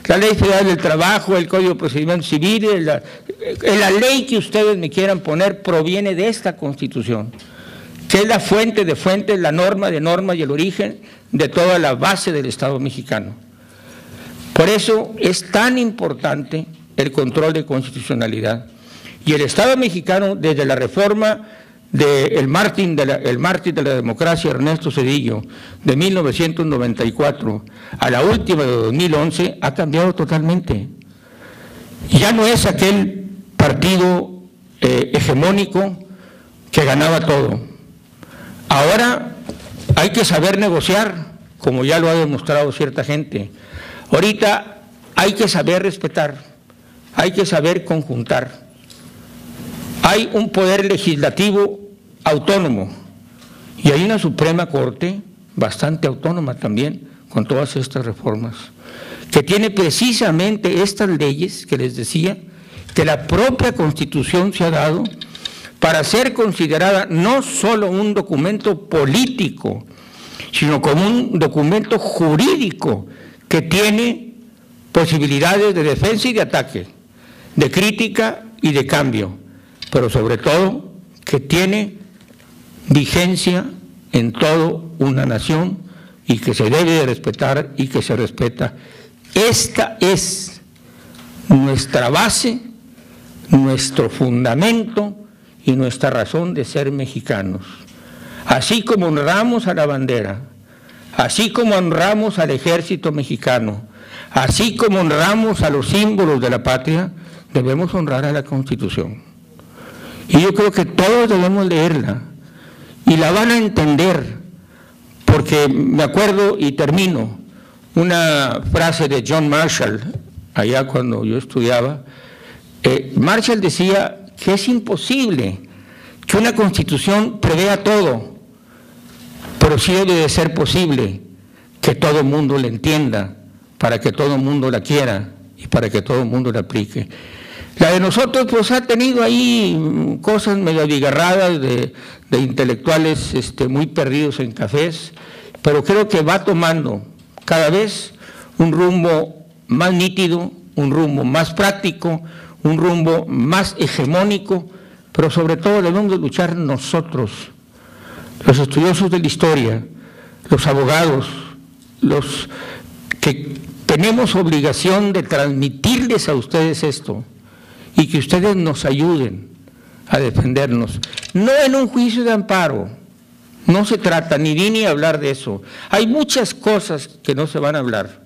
la Ley Federal del Trabajo, el Código de Procedimientos Civiles, la ley que ustedes me quieran poner proviene de esta Constitución, que es la fuente de fuentes, la norma de normas y el origen de toda la base del Estado mexicano. Por eso es tan importante el control de constitucionalidad. Y el Estado mexicano, desde la reforma del mártir de la democracia, Ernesto Zedillo, de 1994, a la última de 2011, ha cambiado totalmente. Ya no es aquel partido hegemónico que ganaba todo. Ahora hay que saber negociar, como ya lo ha demostrado cierta gente. Ahorita hay que saber respetar, hay que saber conjuntar. Hay un poder legislativo autónomo y hay una Suprema Corte bastante autónoma también con todas estas reformas, que tiene precisamente estas leyes que les decía, que la propia Constitución se ha dado para ser considerada no solo un documento político, sino como un documento jurídico que tiene posibilidades de defensa y de ataque, de crítica y de cambio, pero sobre todo que tiene vigencia en toda una nación y que se debe de respetar y que se respeta. Esta es nuestra base, nuestro fundamento y nuestra razón de ser mexicanos. Así como honramos a la bandera, así como honramos al ejército mexicano, así como honramos a los símbolos de la patria, debemos honrar a la Constitución. Y yo creo que todos debemos leerla y la van a entender, porque me acuerdo y termino una frase de John Marshall, allá cuando yo estudiaba. Marshall decía que es imposible que una Constitución prevea todo, pero sí debe de ser posible que todo el mundo la entienda, para que todo el mundo la quiera y para que todo el mundo la aplique. La de nosotros pues ha tenido ahí cosas medio abigarradas de intelectuales muy perdidos en cafés, pero creo que va tomando cada vez un rumbo más nítido, un rumbo más práctico, un rumbo más hegemónico, pero sobre todo debemos de luchar nosotros, los estudiosos de la historia, los abogados, los que tenemos obligación de transmitirles a ustedes esto y que ustedes nos ayuden a defendernos, no en un juicio de amparo, no se trata ni hablar de eso. Hay muchas cosas que no se van a hablar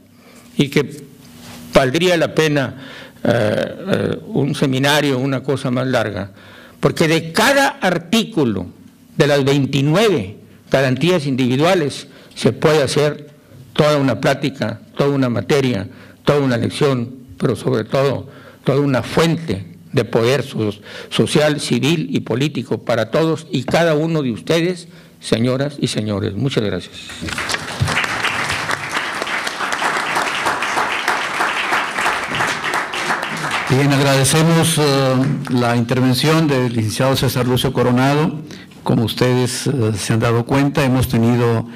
y que valdría la pena un seminario, una cosa más larga, porque de cada artículo de las 29 garantías individuales se puede hacer toda una plática, toda una materia, toda una lección, pero sobre todo toda una fuente de poder social, civil y político para todos y cada uno de ustedes, señoras y señores. Muchas gracias. Bien, agradecemos la intervención del licenciado César Lucio Coronado. Como ustedes se han dado cuenta, hemos tenido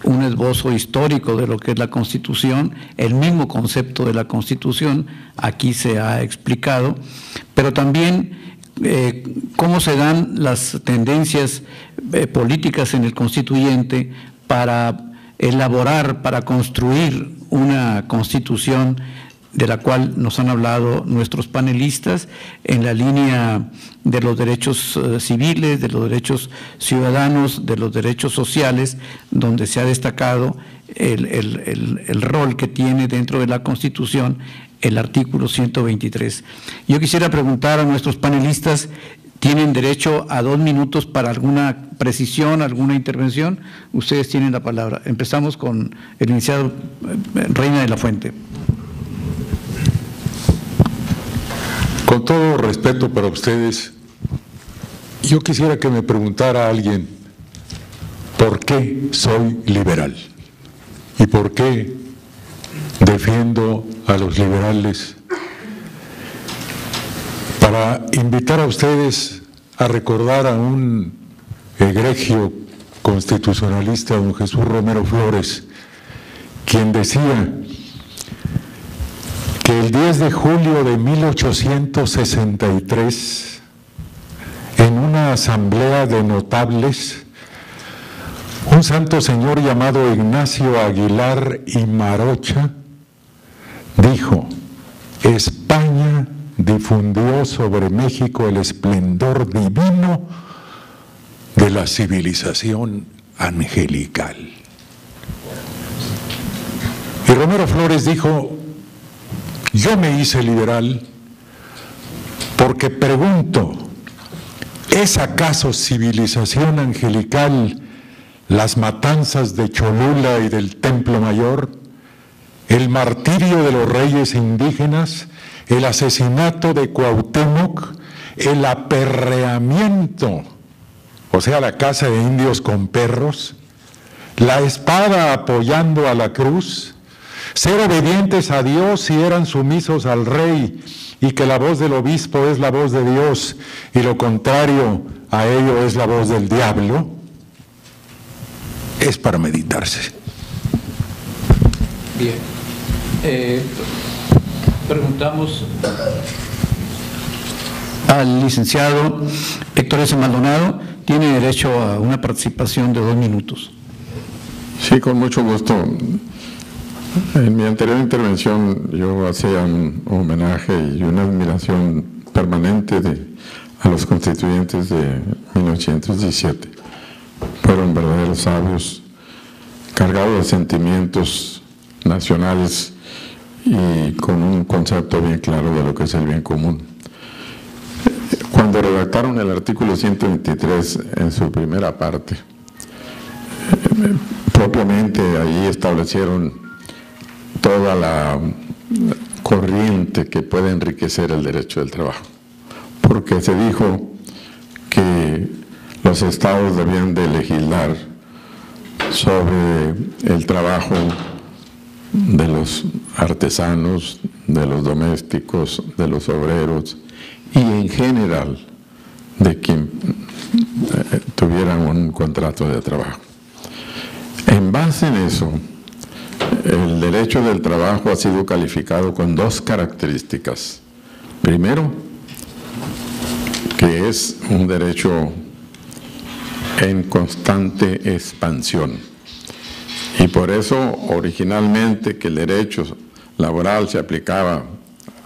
un esbozo histórico de lo que es la Constitución, el mismo concepto de la Constitución, aquí se ha explicado, pero también cómo se dan las tendencias políticas en el constituyente para elaborar, para construir una Constitución de la cual nos han hablado nuestros panelistas en la línea de los derechos civiles, de los derechos ciudadanos, de los derechos sociales, donde se ha destacado el rol que tiene dentro de la Constitución el artículo 123. Yo quisiera preguntar a nuestros panelistas, ¿tienen derecho a 2 minutos para alguna precisión, alguna intervención? Ustedes tienen la palabra. Empezamos con el licenciado Reina de la Fuente. Con todo respeto para ustedes, yo quisiera que me preguntara a alguien por qué soy liberal y por qué defiendo a los liberales, para invitar a ustedes a recordar a un egregio constitucionalista, don Jesús Romero Flores, quien decía que el 10 de julio de 1863, en una asamblea de notables, un santo señor llamado Ignacio Aguilar y Marocha dijo: España difundió sobre México el esplendor divino de la civilización angelical. Y Romero Flores dijo: yo me hice liberal porque pregunto, ¿es acaso civilización angelical las matanzas de Cholula y del Templo Mayor, el martirio de los reyes indígenas, el asesinato de Cuauhtémoc, el aperreamiento, o sea, la caza de indios con perros, la espada apoyando a la cruz, ser obedientes a Dios si eran sumisos al rey, y que la voz del obispo es la voz de Dios y lo contrario a ello es la voz del diablo? Es para meditarse. Bien. Preguntamos al licenciado Héctor S. Maldonado. Tiene derecho a una participación de 2 minutos. Sí, con mucho gusto. En mi anterior intervención yo hacía un homenaje y una admiración permanente a los constituyentes de 1917. Fueron verdaderos sabios, cargados de sentimientos nacionales y con un concepto bien claro de lo que es el bien común. Cuando redactaron el artículo 123 en su primera parte, propiamente ahí establecieron toda la corriente que puede enriquecer el derecho del trabajo, porque se dijo que los estados debían de legislar sobre el trabajo de los artesanos, de los domésticos, de los obreros y en general de quien tuvieran un contrato de trabajo. En base en eso, el derecho del trabajo ha sido calificado con dos características. Primero, que es un derecho en constante expansión. Y por eso, originalmente, que el derecho laboral se aplicaba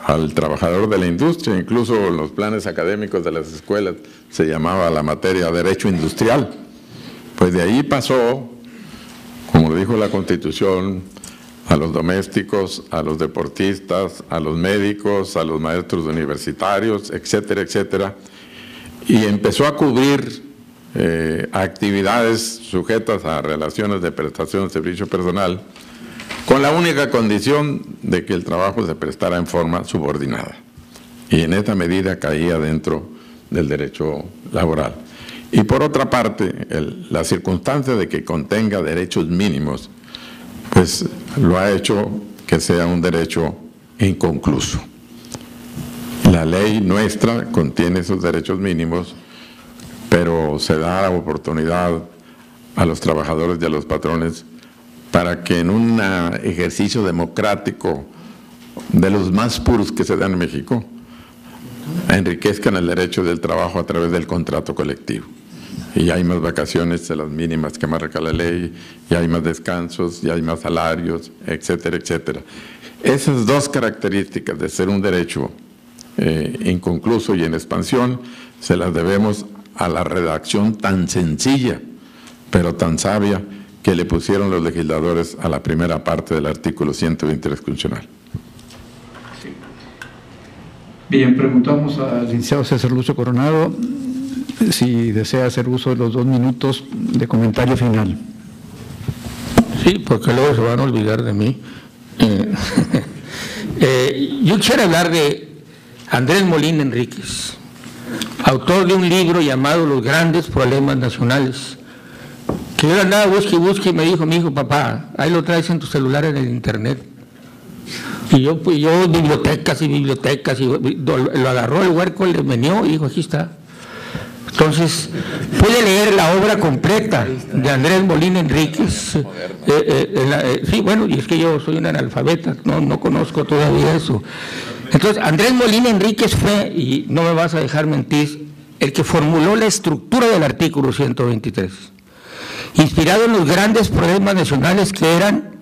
al trabajador de la industria, incluso en los planes académicos de las escuelas se llamaba la materia derecho industrial. Pues de ahí pasó, como lo dijo la Constitución, a los domésticos, a los deportistas, a los médicos, a los maestros universitarios, etcétera, etcétera, y empezó a cubrir actividades sujetas a relaciones de prestación de servicio personal, con la única condición de que el trabajo se prestara en forma subordinada. Y en esta medida caía dentro del derecho laboral. Y por otra parte, la circunstancia de que contenga derechos mínimos, pues lo ha hecho que sea un derecho inconcluso. La ley nuestra contiene esos derechos mínimos, pero se da la oportunidad a los trabajadores y a los patrones para que en un ejercicio democrático de los más puros que se dan en México, enriquezcan el derecho del trabajo a través del contrato colectivo. Y hay más vacaciones de las mínimas que marca la ley, y hay más descansos, y hay más salarios, etcétera, etcétera. Esas dos características de ser un derecho inconcluso y en expansión, se las debemos a la redacción tan sencilla, pero tan sabia, que le pusieron los legisladores a la primera parte del artículo 123 constitucional. Bien, preguntamos al licenciado César Lucio Coronado si desea hacer uso de los 2 minutos de comentario final. Sí, porque luego se van a olvidar de mí. Yo quisiera hablar de Andrés Molina Enríquez, autor de un libro llamado Los Grandes Problemas Nacionales, que yo andaba busque y me dijo, mi hijo, papá, ahí lo traes en tu celular en el internet. Y yo bibliotecas y lo agarró el huerco, le meneó y dijo, aquí está. Entonces, pude leer la obra completa de Andrés Molina Enríquez. Sí, bueno, y es que yo soy un analfabeta, no conozco todavía eso. Entonces, Andrés Molina Enríquez fue, y no me vas a dejar mentir, el que formuló la estructura del artículo 123, inspirado en los grandes problemas nacionales que eran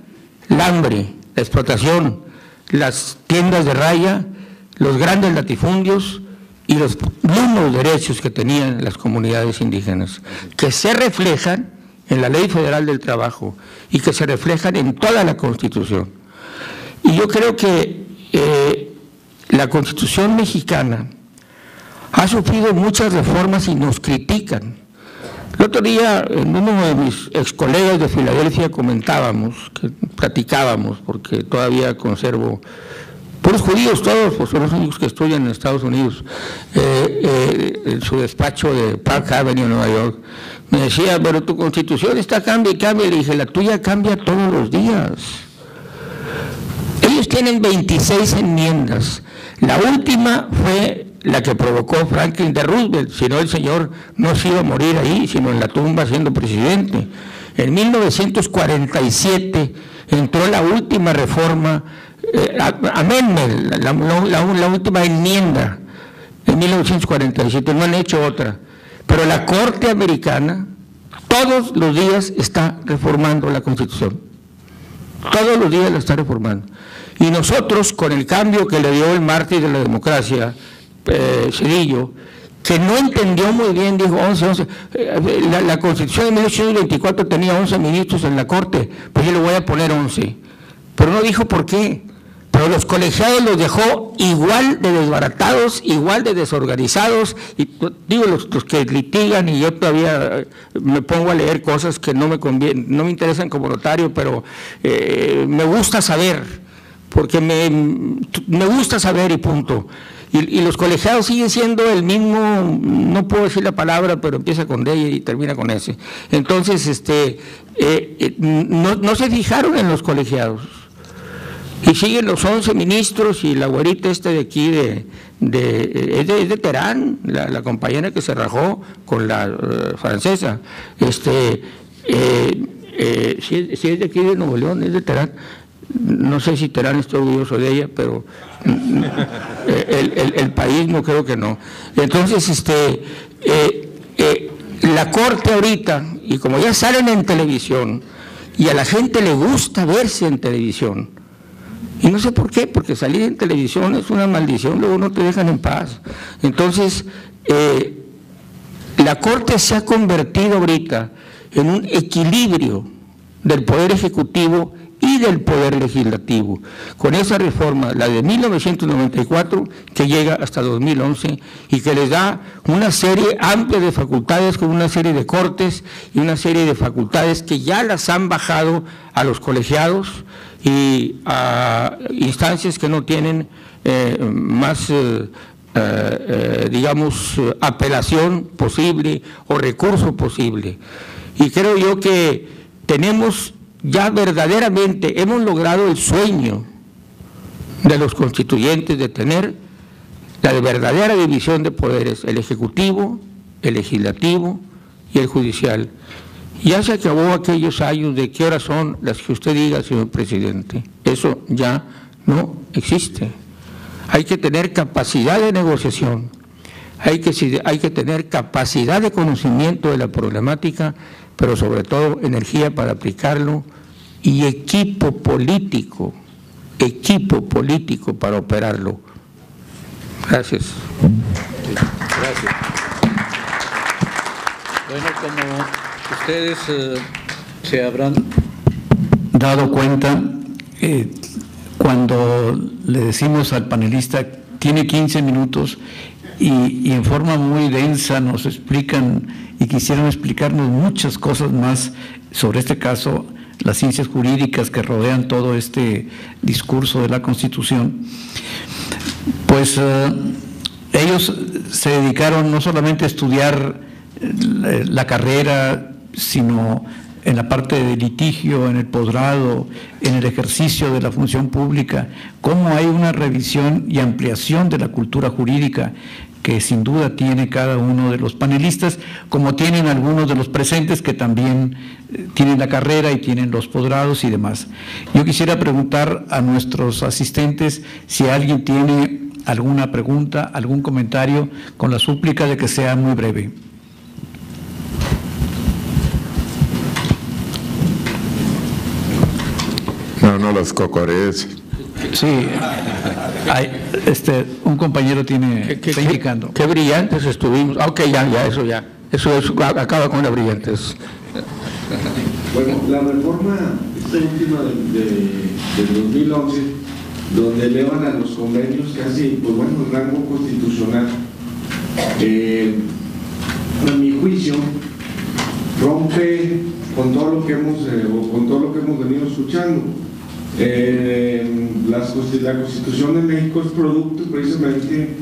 el hambre, la explotación, las tiendas de raya, los grandes latifundios y los mismos derechos que tenían las comunidades indígenas, que se reflejan en la Ley Federal del Trabajo y que se reflejan en toda la Constitución. Y yo creo que la Constitución mexicana ha sufrido muchas reformas y nos critican. El otro día, en uno de mis ex colegas de Filadelfia platicábamos, porque todavía conservo puros judíos todos, pues son los únicos que estudian en Estados Unidos, en su despacho de Park Avenue, Nueva York, me decía, pero tu Constitución está cambia y cambia. Le dije, la tuya cambia todos los días. Ellos tienen 26 enmiendas. La última fue la que provocó Franklin D. Roosevelt, si no el señor no se iba a morir ahí, sino en la tumba siendo presidente. En 1947 entró la última reforma, amendment, la última enmienda, en 1947, no han hecho otra. Pero la Corte Americana todos los días está reformando la Constitución. Todos los días la está reformando. Y nosotros, con el cambio que le dio el mártir de la democracia, Cedillo, que no entendió muy bien, dijo 11. La Constitución de 1824 tenía 11 ministros en la Corte, pues yo le voy a poner 11. Pero no dijo por qué. Pero los colegiados los dejó igual de desbaratados, igual de desorganizados, y digo los que litigan, y yo todavía me pongo a leer cosas que no me interesan como notario, pero me gusta saber, porque me gusta saber y punto. y los colegiados siguen siendo el mismo, no puedo decir la palabra, pero empieza con D y termina con S. Entonces, no se fijaron en los colegiados. Y siguen los 11 ministros y la güerita de aquí es de Terán, la compañera que se rajó con la francesa. Si es de aquí de Nuevo León, es de Terán. No sé si Terán está orgulloso de ella, pero el país no creo que no. Entonces, la Corte ahorita, y como ya salen en televisión, y a la gente le gusta verse en televisión, y no sé por qué, porque salir en televisión es una maldición, luego no te dejan en paz. Entonces, la Corte se ha convertido ahorita en un equilibrio del Poder Ejecutivo y del Poder Legislativo, con esa reforma, la de 1994, que llega hasta 2011 y que les da una serie amplia de facultades con una serie de cortes y una serie de facultades que ya las han bajado a los colegiados y a instancias que no tienen más, digamos, apelación posible o recurso posible. Y creo yo que tenemos ya verdaderamente, hemos logrado el sueño de los constituyentes de tener la verdadera división de poderes, el ejecutivo, el legislativo y el judicial. Ya se acabó aquellos años de qué horas son las que usted diga, señor presidente. Eso ya no existe. Hay que tener capacidad de negociación, hay que tener capacidad de conocimiento de la problemática, pero sobre todo energía para aplicarlo y equipo político para operarlo. Gracias. Gracias. Bueno, como ustedes se habrán dado cuenta, cuando le decimos al panelista, tiene 15 minutos y en forma muy densa nos explican y quisieron explicarnos muchas cosas más sobre este caso, las ciencias jurídicas que rodean todo este discurso de la Constitución, pues ellos se dedicaron no solamente a estudiar la carrera, sino en la parte de litigio, en el posgrado, en el ejercicio de la función pública, cómo hay una revisión y ampliación de la cultura jurídica que sin duda tiene cada uno de los panelistas, como tienen algunos de los presentes que también tienen la carrera y tienen los posgrados y demás. Yo quisiera preguntar a nuestros asistentes si alguien tiene alguna pregunta, algún comentario, con la súplica de que sea muy breve. No las cocorees. Sí, hay, un compañero está indicando. Qué brillantes estuvimos. Ok, eso acaba con la brillantez. Bueno, la reforma, esta última del 2011, donde elevan a los convenios casi, pues bueno, el rango constitucional, a mi juicio, rompe con todo lo que hemos venido escuchando. La Constitución de México es producto precisamente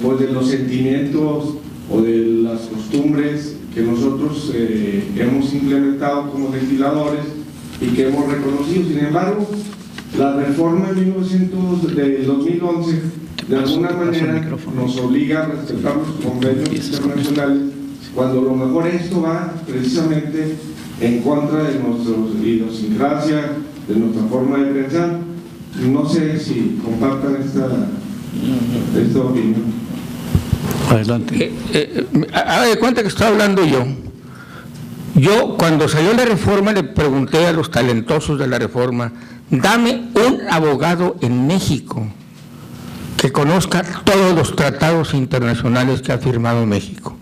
pues de los sentimientos o de las costumbres que nosotros hemos implementado como legisladores y que hemos reconocido. Sin embargo, la reforma del 2011 de alguna manera nos obliga a respetar los convenios internacionales, cuando a lo mejor esto va precisamente en contra de nuestra idiosincrasia, de nuestra forma de pensar. No sé si compartan esta opinión. Adelante. Haga de cuenta que estoy hablando yo. Yo, cuando salió la reforma, le pregunté a los talentosos de la reforma, dame un abogado en México que conozca todos los tratados internacionales que ha firmado México.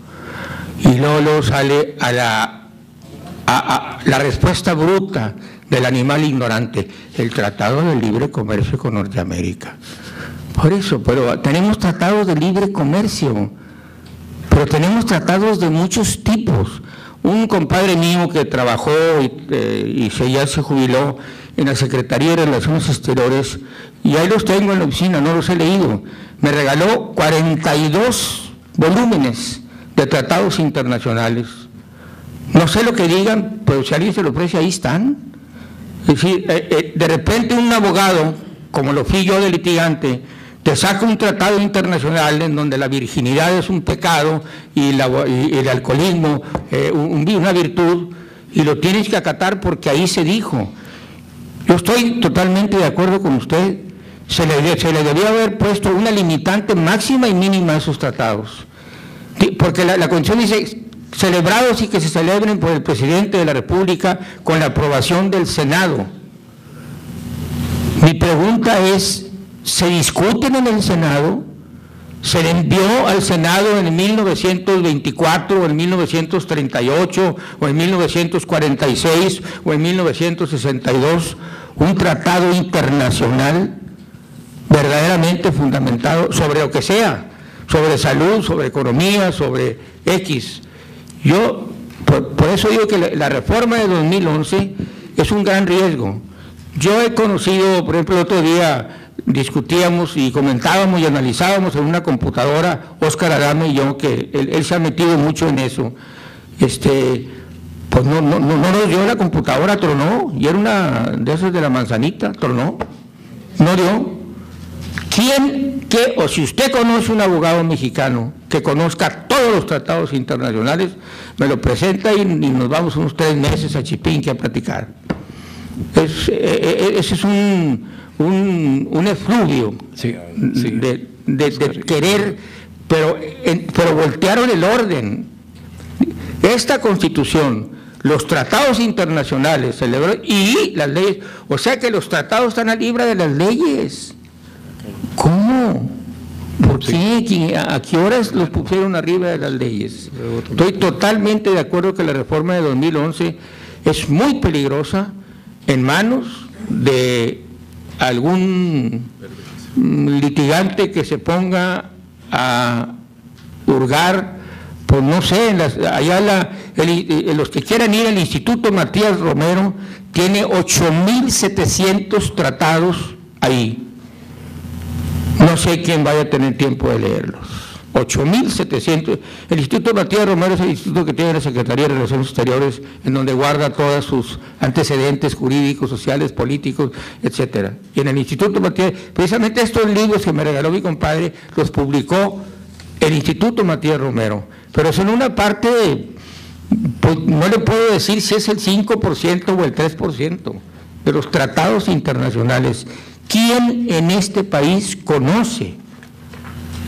Y luego sale a la respuesta bruta del animal ignorante, el Tratado de Libre Comercio con Norteamérica. Por eso, pero tenemos tratados de libre comercio, pero tenemos tratados de muchos tipos. Un compadre mío que trabajó y ya se jubiló, en la Secretaría de Relaciones Exteriores, y ahí los tengo en la oficina, no los he leído. Me regaló 42 volúmenes de tratados internacionales. No sé lo que digan, pero si alguien se lo ofrece, ahí están. Es decir, de repente un abogado, como lo fui yo de litigante, te saca un tratado internacional en donde la virginidad es un pecado y el alcoholismo una virtud, y lo tienes que acatar porque ahí se dijo. Yo estoy totalmente de acuerdo con usted, se le debió haber puesto una limitante máxima y mínima a esos tratados, porque la Constitución dice celebrados y que se celebren por el Presidente de la República con la aprobación del Senado. Mi pregunta es, ¿se discuten en el Senado? ¿Se le envió al Senado en 1924 o en 1938 o en 1946 o en 1962 un tratado internacional verdaderamente fundamentado sobre lo que sea, sobre salud, sobre economía, sobre X? Yo, por eso digo que la reforma de 2011 es un gran riesgo. Yo he conocido, por ejemplo, el otro día discutíamos y comentábamos y analizábamos en una computadora, Óscar Adame y yo, que él se ha metido mucho en eso. Pues no nos dio la computadora, tronó, y era una de esas de la manzanita, tronó, no dio. O si usted conoce un abogado mexicano que conozca todos los tratados internacionales, me lo presenta y nos vamos unos 3 meses a Chipinque a platicar. Ese es un efluvio de querer, pero voltearon el orden. Esta Constitución, los tratados internacionales y las leyes, o sea que los tratados están a libre de las leyes. ¿Cómo? ¿Por qué? ¿A qué horas los pusieron arriba de las leyes? Estoy totalmente de acuerdo que la reforma de 2011 es muy peligrosa en manos de algún litigante que se ponga a hurgar, pues no sé, los que quieran ir al Instituto Matías Romero, tiene 8,700 tratados ahí. No sé quién vaya a tener tiempo de leerlos. 8,700. El Instituto Matías Romero es el instituto que tiene la Secretaría de Relaciones Exteriores, en donde guarda todos sus antecedentes jurídicos, sociales, políticos, etcétera. Y en el Instituto Matías, precisamente estos libros que me regaló mi compadre, los publicó el Instituto Matías Romero. Pero son una parte, pues no le puedo decir si es el 5% o el 3% de los tratados internacionales. ¿Quién en este país conoce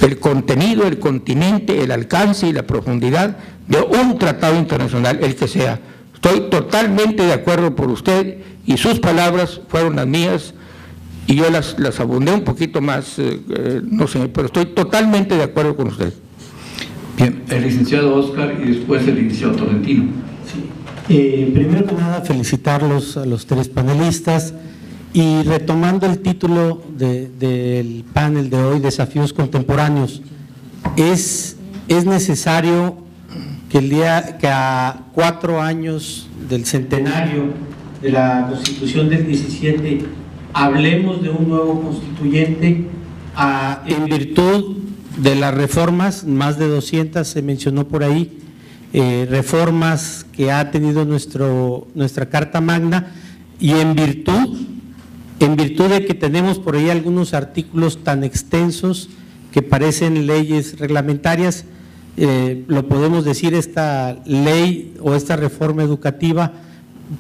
el contenido, el continente, el alcance y la profundidad de un tratado internacional, el que sea? Estoy totalmente de acuerdo por usted, y sus palabras fueron las mías, y yo las abundé un poquito más, no sé, pero estoy totalmente de acuerdo con usted. Bien, el licenciado Óscar y después el licenciado Tolentino. Sí. Primero que nada, felicitarlos a los 3 panelistas. Y retomando el título del panel de hoy, Desafíos Contemporáneos, es necesario que a 4 años del centenario de la Constitución del 17 hablemos de un nuevo constituyente en virtud de las reformas, más de 200 se mencionó por ahí, reformas que ha tenido nuestra Carta Magna, y en virtud de que tenemos por ahí algunos artículos tan extensos que parecen leyes reglamentarias, lo podemos decir, esta ley o esta reforma educativa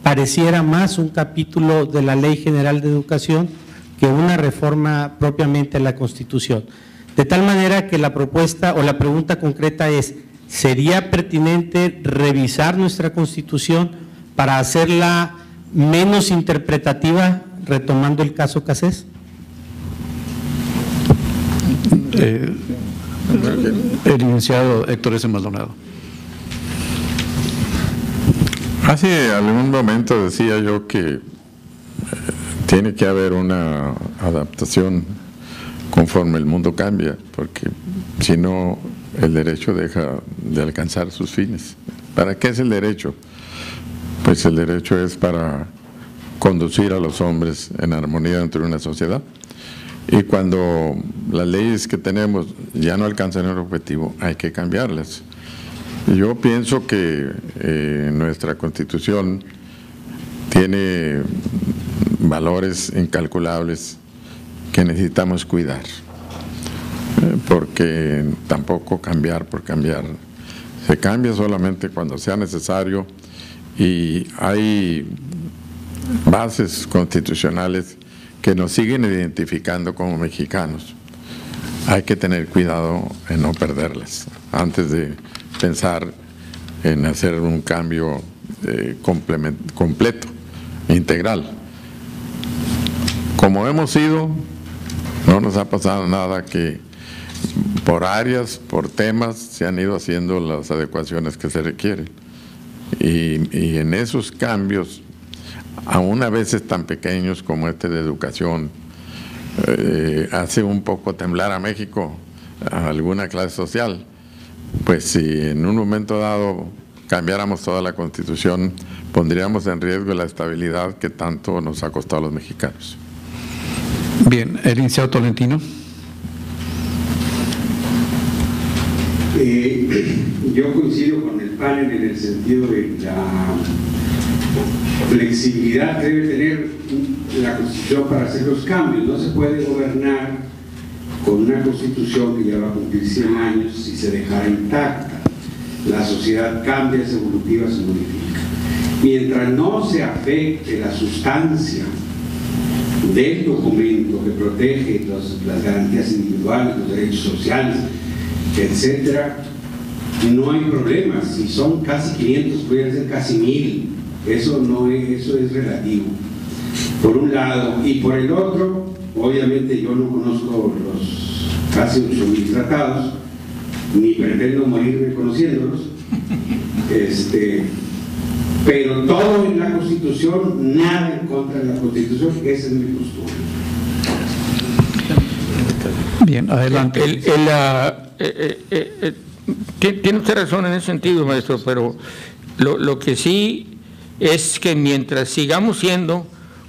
pareciera más un capítulo de la Ley General de Educación que una reforma propiamente a la Constitución. De tal manera que la propuesta o la pregunta concreta es, ¿sería pertinente revisar nuestra Constitución para hacerla menos interpretativa, retomando el caso Cassés? El licenciado Héctor S. Maldonado. Hace algún momento decía yo que tiene que haber una adaptación conforme el mundo cambia, porque si no el derecho deja de alcanzar sus fines. ¿Para qué es el derecho? Pues el derecho es para conducir a los hombres en armonía dentro de una sociedad. Y cuando las leyes que tenemos ya no alcanzan el objetivo, hay que cambiarlas. Yo pienso que nuestra Constitución tiene valores incalculables que necesitamos cuidar, porque tampoco cambiar por cambiar. Se cambia solamente cuando sea necesario y hay bases constitucionales que nos siguen identificando como mexicanos. Hay que tener cuidado en no perderlas antes de pensar en hacer un cambio completo, integral. Como hemos ido, no nos ha pasado nada, que por áreas, por temas, se han ido haciendo las adecuaciones que se requieren. Y en esos cambios, aún a veces tan pequeños como este de educación, hace un poco temblar a México, a alguna clase social. Pues si en un momento dado cambiáramos toda la Constitución, pondríamos en riesgo la estabilidad que tanto nos ha costado a los mexicanos. Bien, el licenciado Tolentino. Yo coincido con el panel en el sentido de la flexibilidad que debe tener la Constitución para hacer los cambios. No se puede gobernar con una Constitución que ya va a cumplir 100 años si se dejara intacta. La sociedad cambia, es evolutiva, se modifica. Mientras no se afecte la sustancia del documento que protege las garantías individuales, los derechos sociales, etcétera, no hay problemas. Si son casi 500, pueden ser casi 1000. Eso es relativo, por un lado. Y por el otro, obviamente yo no conozco los casi 8.000 tratados, ni pretendo morirme conociéndolos, pero todo en la Constitución, nada en contra de la Constitución. Esa es mi postura. Bien, adelante. Tiene usted razón en ese sentido, maestro, pero lo que sí es que mientras sigamos siendo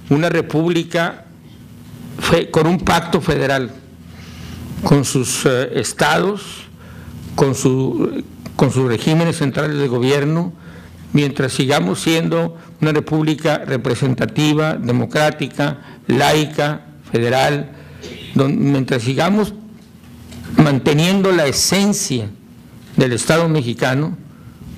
una república con un pacto federal, con sus estados, con sus regímenes centrales de gobierno, mientras sigamos siendo una república representativa, democrática, laica, federal, mientras sigamos manteniendo la esencia del Estado mexicano,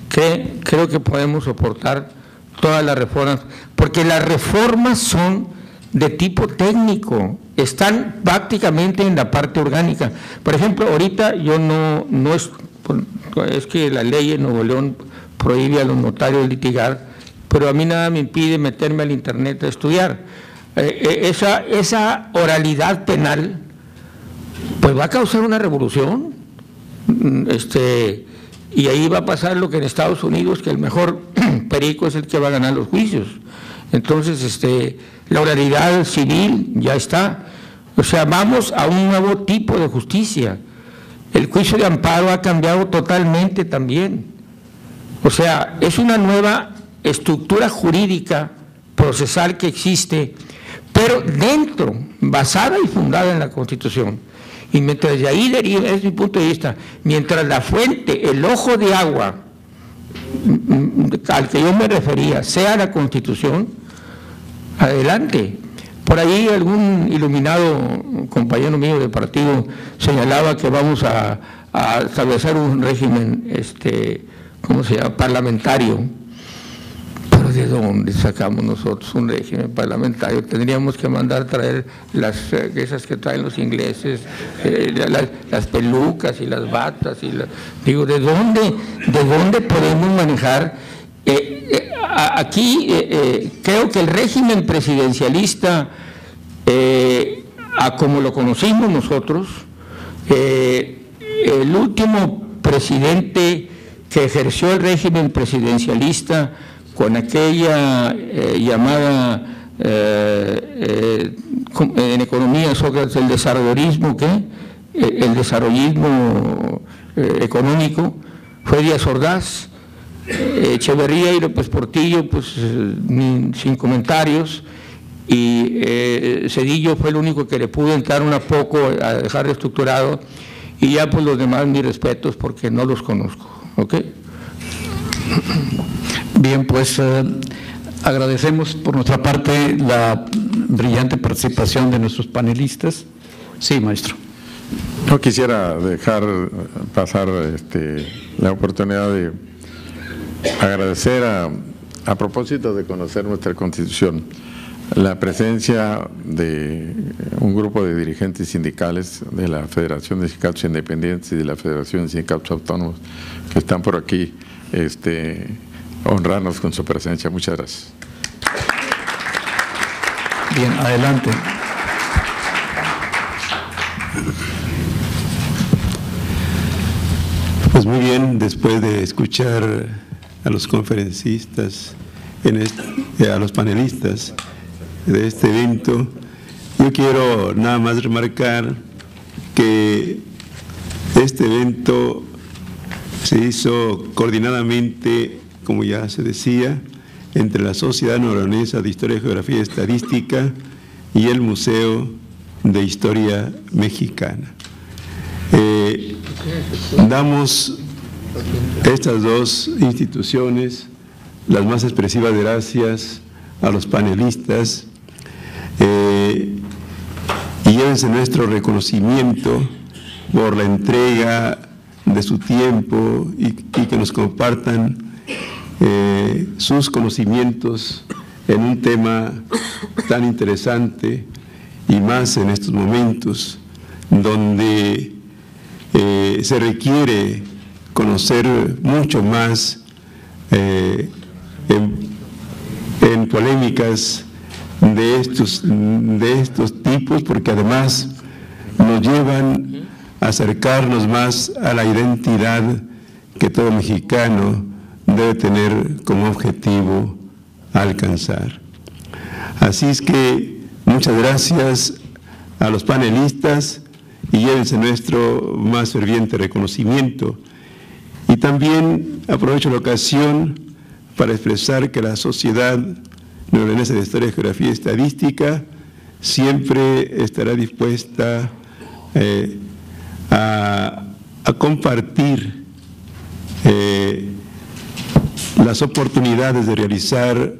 creo que podemos soportar todas las reformas, porque las reformas son de tipo técnico, están prácticamente en la parte orgánica. Por ejemplo, ahorita yo es que la ley en Nuevo León prohíbe a los notarios litigar, pero a mí nada me impide meterme al internet a estudiar. Esa oralidad penal pues va a causar una revolución, y ahí va a pasar lo que en Estados Unidos, que el mejor perico es el que va a ganar los juicios. Entonces la oralidad civil ya está, o sea, vamos a un nuevo tipo de justicia. El juicio de amparo ha cambiado totalmente también, o sea, es una nueva estructura jurídica procesal que existe, pero dentro, basada y fundada en la Constitución. Y mientras de ahí deriva, es mi punto de vista, mientras la fuente, el ojo de agua al que yo me refería, sea la Constitución, adelante. Por ahí algún iluminado compañero mío de partido señalaba que vamos a establecer un régimen, ¿cómo se llama?, parlamentario. Pero ¿de dónde sacamos nosotros un régimen parlamentario? Tendríamos que mandar traer esas que traen los ingleses, las pelucas y las batas. Digo, ¿de dónde podemos manejar? Aquí creo que el régimen presidencialista, a como lo conocimos nosotros, el último presidente que ejerció el régimen presidencialista con aquella llamada en economía, Sócrates, el desarrollismo, el desarrollismo económico, fue Díaz Ordaz. Echeverría y López Portillo, pues sin comentarios, y Cedillo fue el único que le pudo entrar un poco a dejar estructurado, y ya pues los demás mis respetos porque no los conozco. ¿Ok? Bien, pues agradecemos por nuestra parte la brillante participación de nuestros panelistas. Sí, maestro. No quisiera dejar pasar la oportunidad de agradecer a propósito de conocer nuestra Constitución, la presencia de un grupo de dirigentes sindicales de la Federación de Sindicatos Independientes y de la Federación de Sindicatos Autónomos que están por aquí, honrarnos con su presencia. Muchas gracias. Bien, adelante. Pues muy bien, después de escuchar a los conferencistas, a los panelistas de este evento, yo quiero nada más remarcar que este evento se hizo coordinadamente, como ya se decía, entre la Sociedad Noroñesa de Historia, Geografía y Estadística y el Museo de Historia Mexicana. Damos estas dos instituciones las más expresivas gracias a los panelistas y llévense nuestro reconocimiento por la entrega de su tiempo y que nos compartan sus conocimientos en un tema tan interesante y más en estos momentos donde se requiere conocer mucho más en polémicas de estos tipos, porque además nos llevan a acercarnos más a la identidad que todo mexicano debe tener como objetivo alcanzar. Así es que muchas gracias a los panelistas y llévense nuestro más ferviente reconocimiento. Y también aprovecho la ocasión para expresar que la Sociedad Noroñesa de Historia, Geografía y Estadística siempre estará dispuesta a compartir las oportunidades de realizar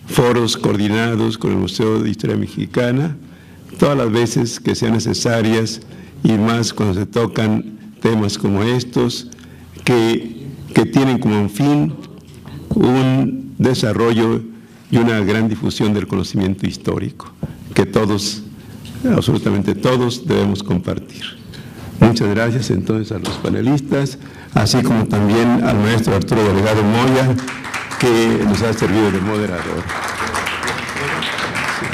foros coordinados con el Museo de Historia Mexicana, todas las veces que sean necesarias y más cuando se tocan temas como estos que tienen como fin un desarrollo y una gran difusión del conocimiento histórico que todos, absolutamente todos, debemos compartir. Muchas gracias entonces a los panelistas, así como también al maestro Arturo Delgado Moya, que nos ha servido de moderador.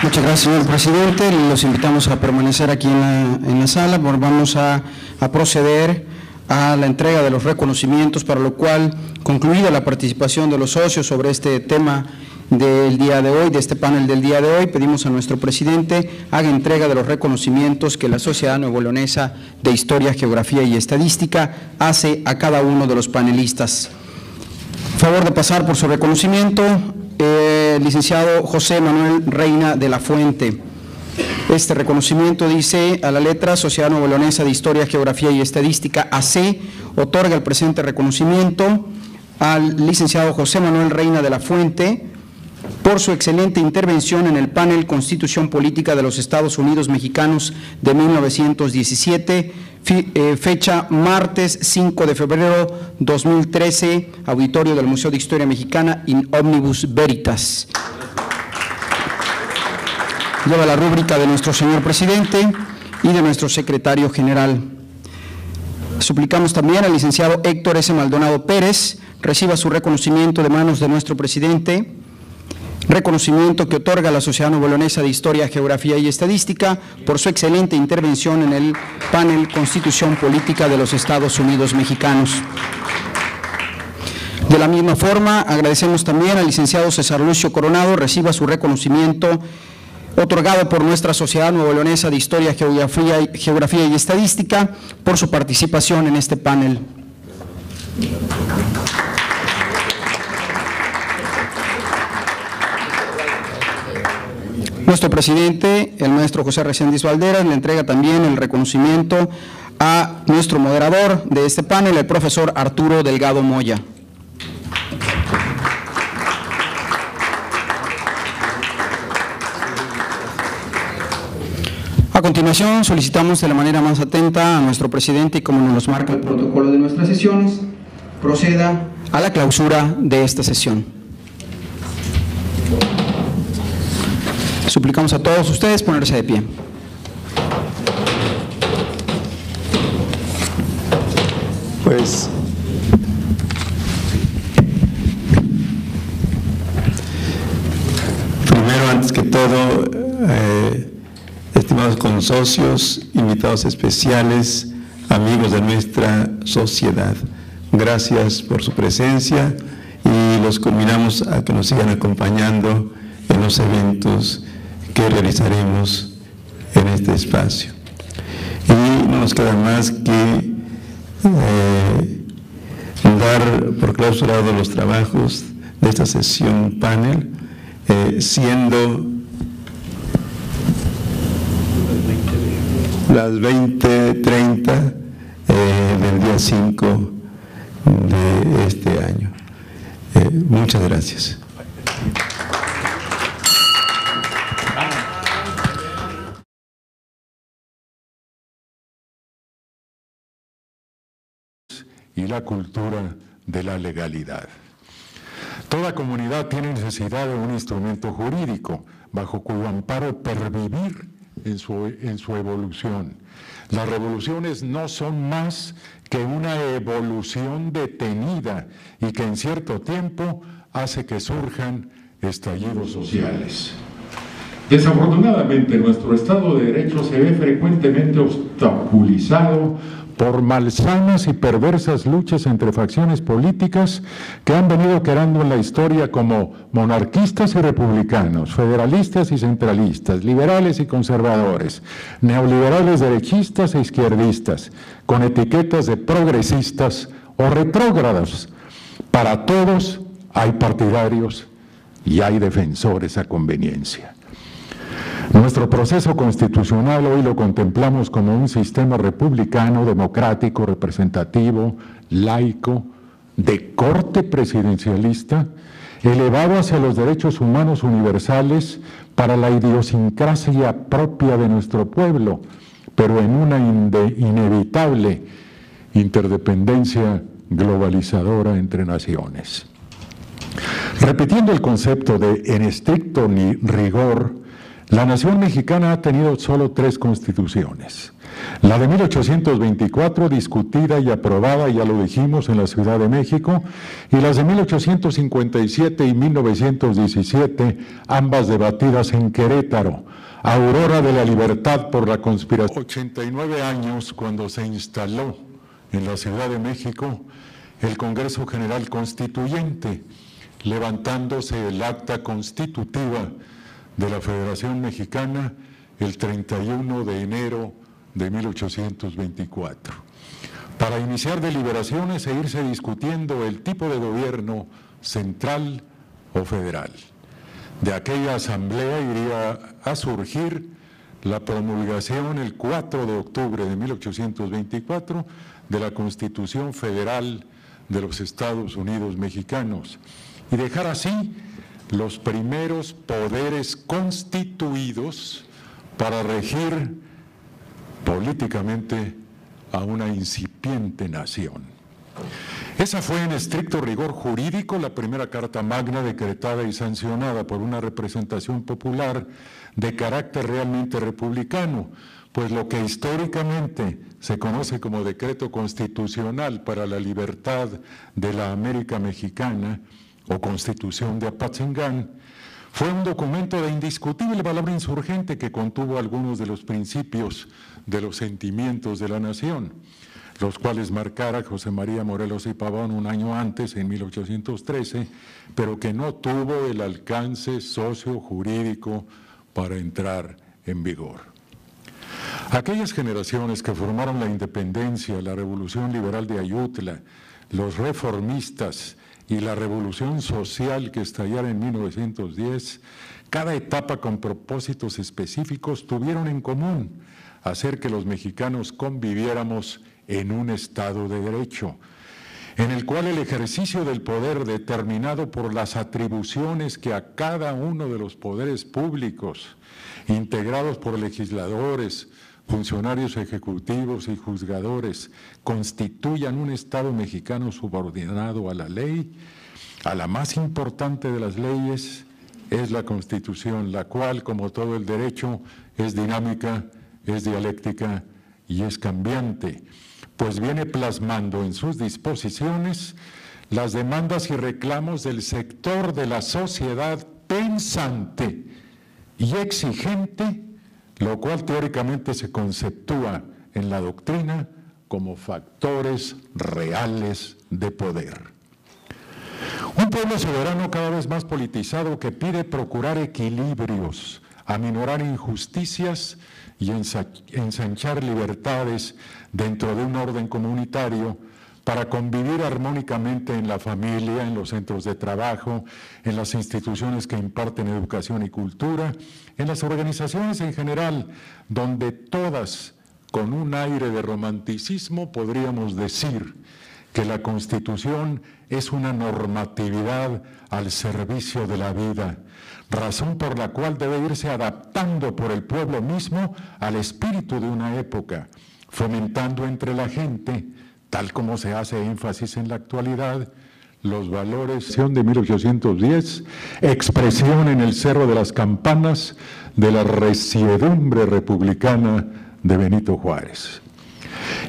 Muchas gracias, señor presidente. Los invitamos a permanecer aquí en la sala. Vamos a proceder a la entrega de los reconocimientos, para lo cual, concluida la participación de los socios sobre este tema del día de hoy, de este panel del día de hoy, pedimos a nuestro presidente haga entrega de los reconocimientos que la Sociedad Nuevo-Leonesa de Historia, Geografía y Estadística hace a cada uno de los panelistas. Favor de pasar por su reconocimiento, licenciado José Manuel Reina de la Fuente. Este reconocimiento dice: a la letra Sociedad Nuevo-Leonesa de Historia, Geografía y Estadística, AC, otorga el presente reconocimiento al licenciado José Manuel Reina de la Fuente por su excelente intervención en el panel Constitución Política de los Estados Unidos Mexicanos de 1917, fecha martes 5 de febrero 2013, auditorio del Museo de Historia Mexicana in omnibus veritas. Lleva la rúbrica de nuestro señor presidente y de nuestro secretario general. Suplicamos también al licenciado Héctor S. Maldonado Pérez reciba su reconocimiento de manos de nuestro presidente, reconocimiento que otorga la Sociedad Nuevo-Leonesa de Historia, Geografía y Estadística por su excelente intervención en el panel Constitución Política de los Estados Unidos Mexicanos. De la misma forma, agradecemos también al licenciado César Lucio Coronado reciba su reconocimiento otorgado por nuestra Sociedad Nuevo-Leonesa de Historia, Geografía y Estadística por su participación en este panel. Nuestro presidente, el maestro José Reséndiz Valderas, le entrega también el reconocimiento a nuestro moderador de este panel, el profesor Arturo Delgado Moya. A continuación, solicitamos de la manera más atenta a nuestro presidente y como nos marca el protocolo de nuestras sesiones, proceda a la clausura de esta sesión. Suplicamos a todos ustedes ponerse de pie. Pues, primero, antes que todo, estimados consocios, invitados especiales, amigos de nuestra sociedad, gracias por su presencia y los convidamos a que nos sigan acompañando en los eventos que realizaremos en este espacio. Y no nos queda más que dar por clausurados los trabajos de esta sesión panel, siendo las 20:30 del día 5 de este año. Muchas gracias. Y la cultura de la legalidad. Toda comunidad tiene necesidad de un instrumento jurídico bajo cuyo amparo pervivir en su evolución. Las revoluciones no son más que una evolución detenida y que en cierto tiempo hace que surjan estallidos sociales. Desafortunadamente, nuestro Estado de Derecho se ve frecuentemente obstaculizado por malsanas y perversas luchas entre facciones políticas que han venido quedando en la historia como monarquistas y republicanos, federalistas y centralistas, liberales y conservadores, neoliberales derechistas e izquierdistas, con etiquetas de progresistas o retrógrados. Para todos hay partidarios y hay defensores a conveniencia. Nuestro proceso constitucional hoy lo contemplamos como un sistema republicano, democrático, representativo, laico, de corte presidencialista, elevado hacia los derechos humanos universales para la idiosincrasia propia de nuestro pueblo, pero en una inevitable interdependencia globalizadora entre naciones. Repitiendo el concepto de en estricto rigor, la nación mexicana ha tenido solo 3 constituciones. La de 1824, discutida y aprobada, ya lo dijimos, en la Ciudad de México, y las de 1857 y 1917, ambas debatidas en Querétaro, aurora de la libertad por la conspiración. 89 años cuando se instaló en la Ciudad de México el Congreso General Constituyente, levantándose el acta constitutiva de la Federación Mexicana el 31 de enero de 1824, para iniciar deliberaciones e irse discutiendo el tipo de gobierno central o federal. De aquella asamblea iría a surgir la promulgación el 4 de octubre de 1824 de la Constitución Federal de los Estados Unidos Mexicanos y dejar así los primeros poderes constituidos para regir políticamente a una incipiente nación. Esa fue en estricto rigor jurídico la primera Carta Magna decretada y sancionada por una representación popular de carácter realmente republicano, pues lo que históricamente se conoce como Decreto Constitucional para la Libertad de la América Mexicana o Constitución de Apatzingán, fue un documento de indiscutible valor insurgente que contuvo algunos de los principios de los sentimientos de la nación, los cuales marcara José María Morelos y Pavón un año antes, en 1813, pero que no tuvo el alcance socio-jurídico para entrar en vigor. Aquellas generaciones que formaron la independencia, la Revolución Liberal de Ayutla, los reformistas y la revolución social que estallara en 1910, cada etapa con propósitos específicos tuvieron en común hacer que los mexicanos conviviéramos en un Estado de Derecho, en el cual el ejercicio del poder determinado por las atribuciones que a cada uno de los poderes públicos, integrados por legisladores, funcionarios ejecutivos y juzgadores, constituyan un Estado mexicano subordinado a la ley, a la más importante de las leyes es la Constitución, la cual, como todo el derecho, es dinámica, es dialéctica y es cambiante, pues viene plasmando en sus disposiciones las demandas y reclamos del sector de la sociedad pensante y exigente, lo cual teóricamente se conceptúa en la doctrina como factores reales de poder. Un pueblo soberano cada vez más politizado que pide procurar equilibrios, aminorar injusticias y ensanchar libertades dentro de un orden comunitario para convivir armónicamente en la familia, en los centros de trabajo, en las instituciones que imparten educación y cultura, en las organizaciones en general, donde todas, con un aire de romanticismo, podríamos decir que la Constitución es una normatividad al servicio de la vida, razón por la cual debe irse adaptando por el pueblo mismo al espíritu de una época, fomentando entre la gente, tal como se hace énfasis en la actualidad, los valores de 1810, expresión en el Cerro de las Campanas de la resiedumbre republicana de Benito Juárez.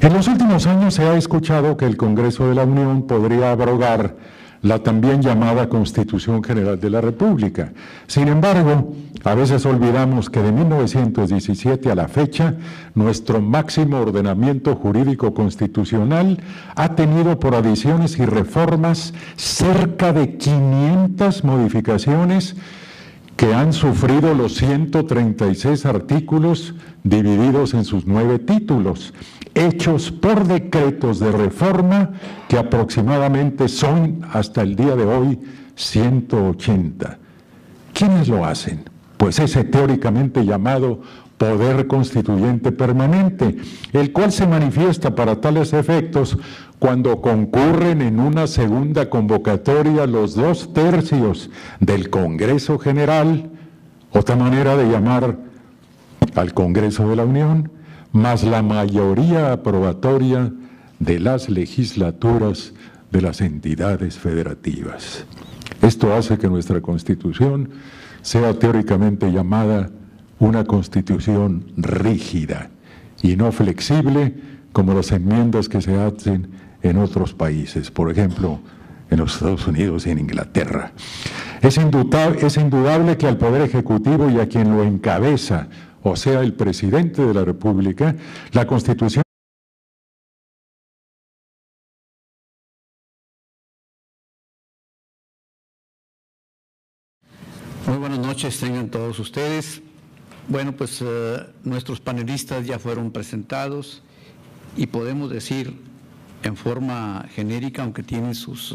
En los últimos años se ha escuchado que el Congreso de la Unión podría abrogar la también llamada Constitución General de la República. Sin embargo, a veces olvidamos que de 1917 a la fecha, nuestro máximo ordenamiento jurídico constitucional ha tenido por adiciones y reformas cerca de 500 modificaciones que han sufrido los 136 artículos divididos en sus 9 títulos, hechos por decretos de reforma que aproximadamente son, hasta el día de hoy, 180. ¿Quiénes lo hacen? Pues ese teóricamente llamado Poder Constituyente Permanente, el cual se manifiesta para tales efectos cuando concurren en una segunda convocatoria los 2/3 del Congreso General, otra manera de llamar al Congreso de la Unión, más la mayoría aprobatoria de las legislaturas de las entidades federativas. Esto hace que nuestra Constitución sea teóricamente llamada una Constitución rígida y no flexible como las enmiendas que se hacen en otros países, por ejemplo, en los Estados Unidos y en Inglaterra. Es indudable que al Poder Ejecutivo y a quien lo encabeza, o sea, el presidente de la República, la Constitución. Muy buenas noches, tengan todos ustedes. Bueno, pues nuestros panelistas ya fueron presentados y podemos decir en forma genérica, aunque tienen sus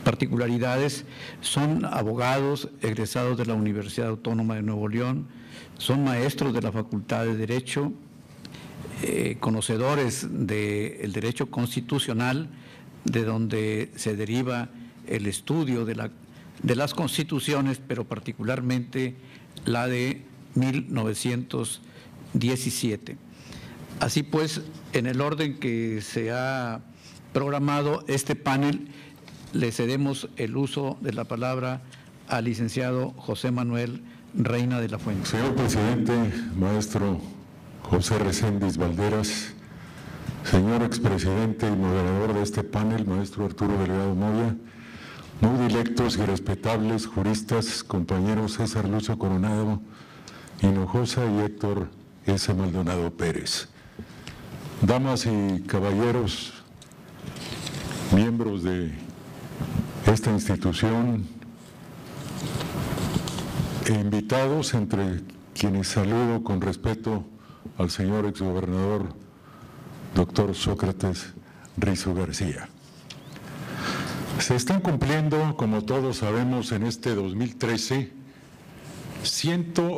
particularidades, son abogados egresados de la Universidad Autónoma de Nuevo León, son maestros de la Facultad de Derecho, conocedores del derecho constitucional, de donde se deriva el estudio de las constituciones, pero particularmente la de 1917. Así pues, en el orden que se ha programado este panel, le cedemos el uso de la palabra al licenciado José Manuel Reina de la Fuente. Señor presidente, maestro José Reséndiz Valderas, señor expresidente y moderador de este panel, maestro Arturo Delgado Moya, muy dilectos y respetables juristas, compañeros César Lucio Coronado Hinojosa y Héctor S. Maldonado Pérez. Damas y caballeros, miembros de esta institución e invitados, entre quienes saludo con respeto al señor exgobernador doctor Sócrates Rizo García. Se están cumpliendo, como todos sabemos, en este 2013, 100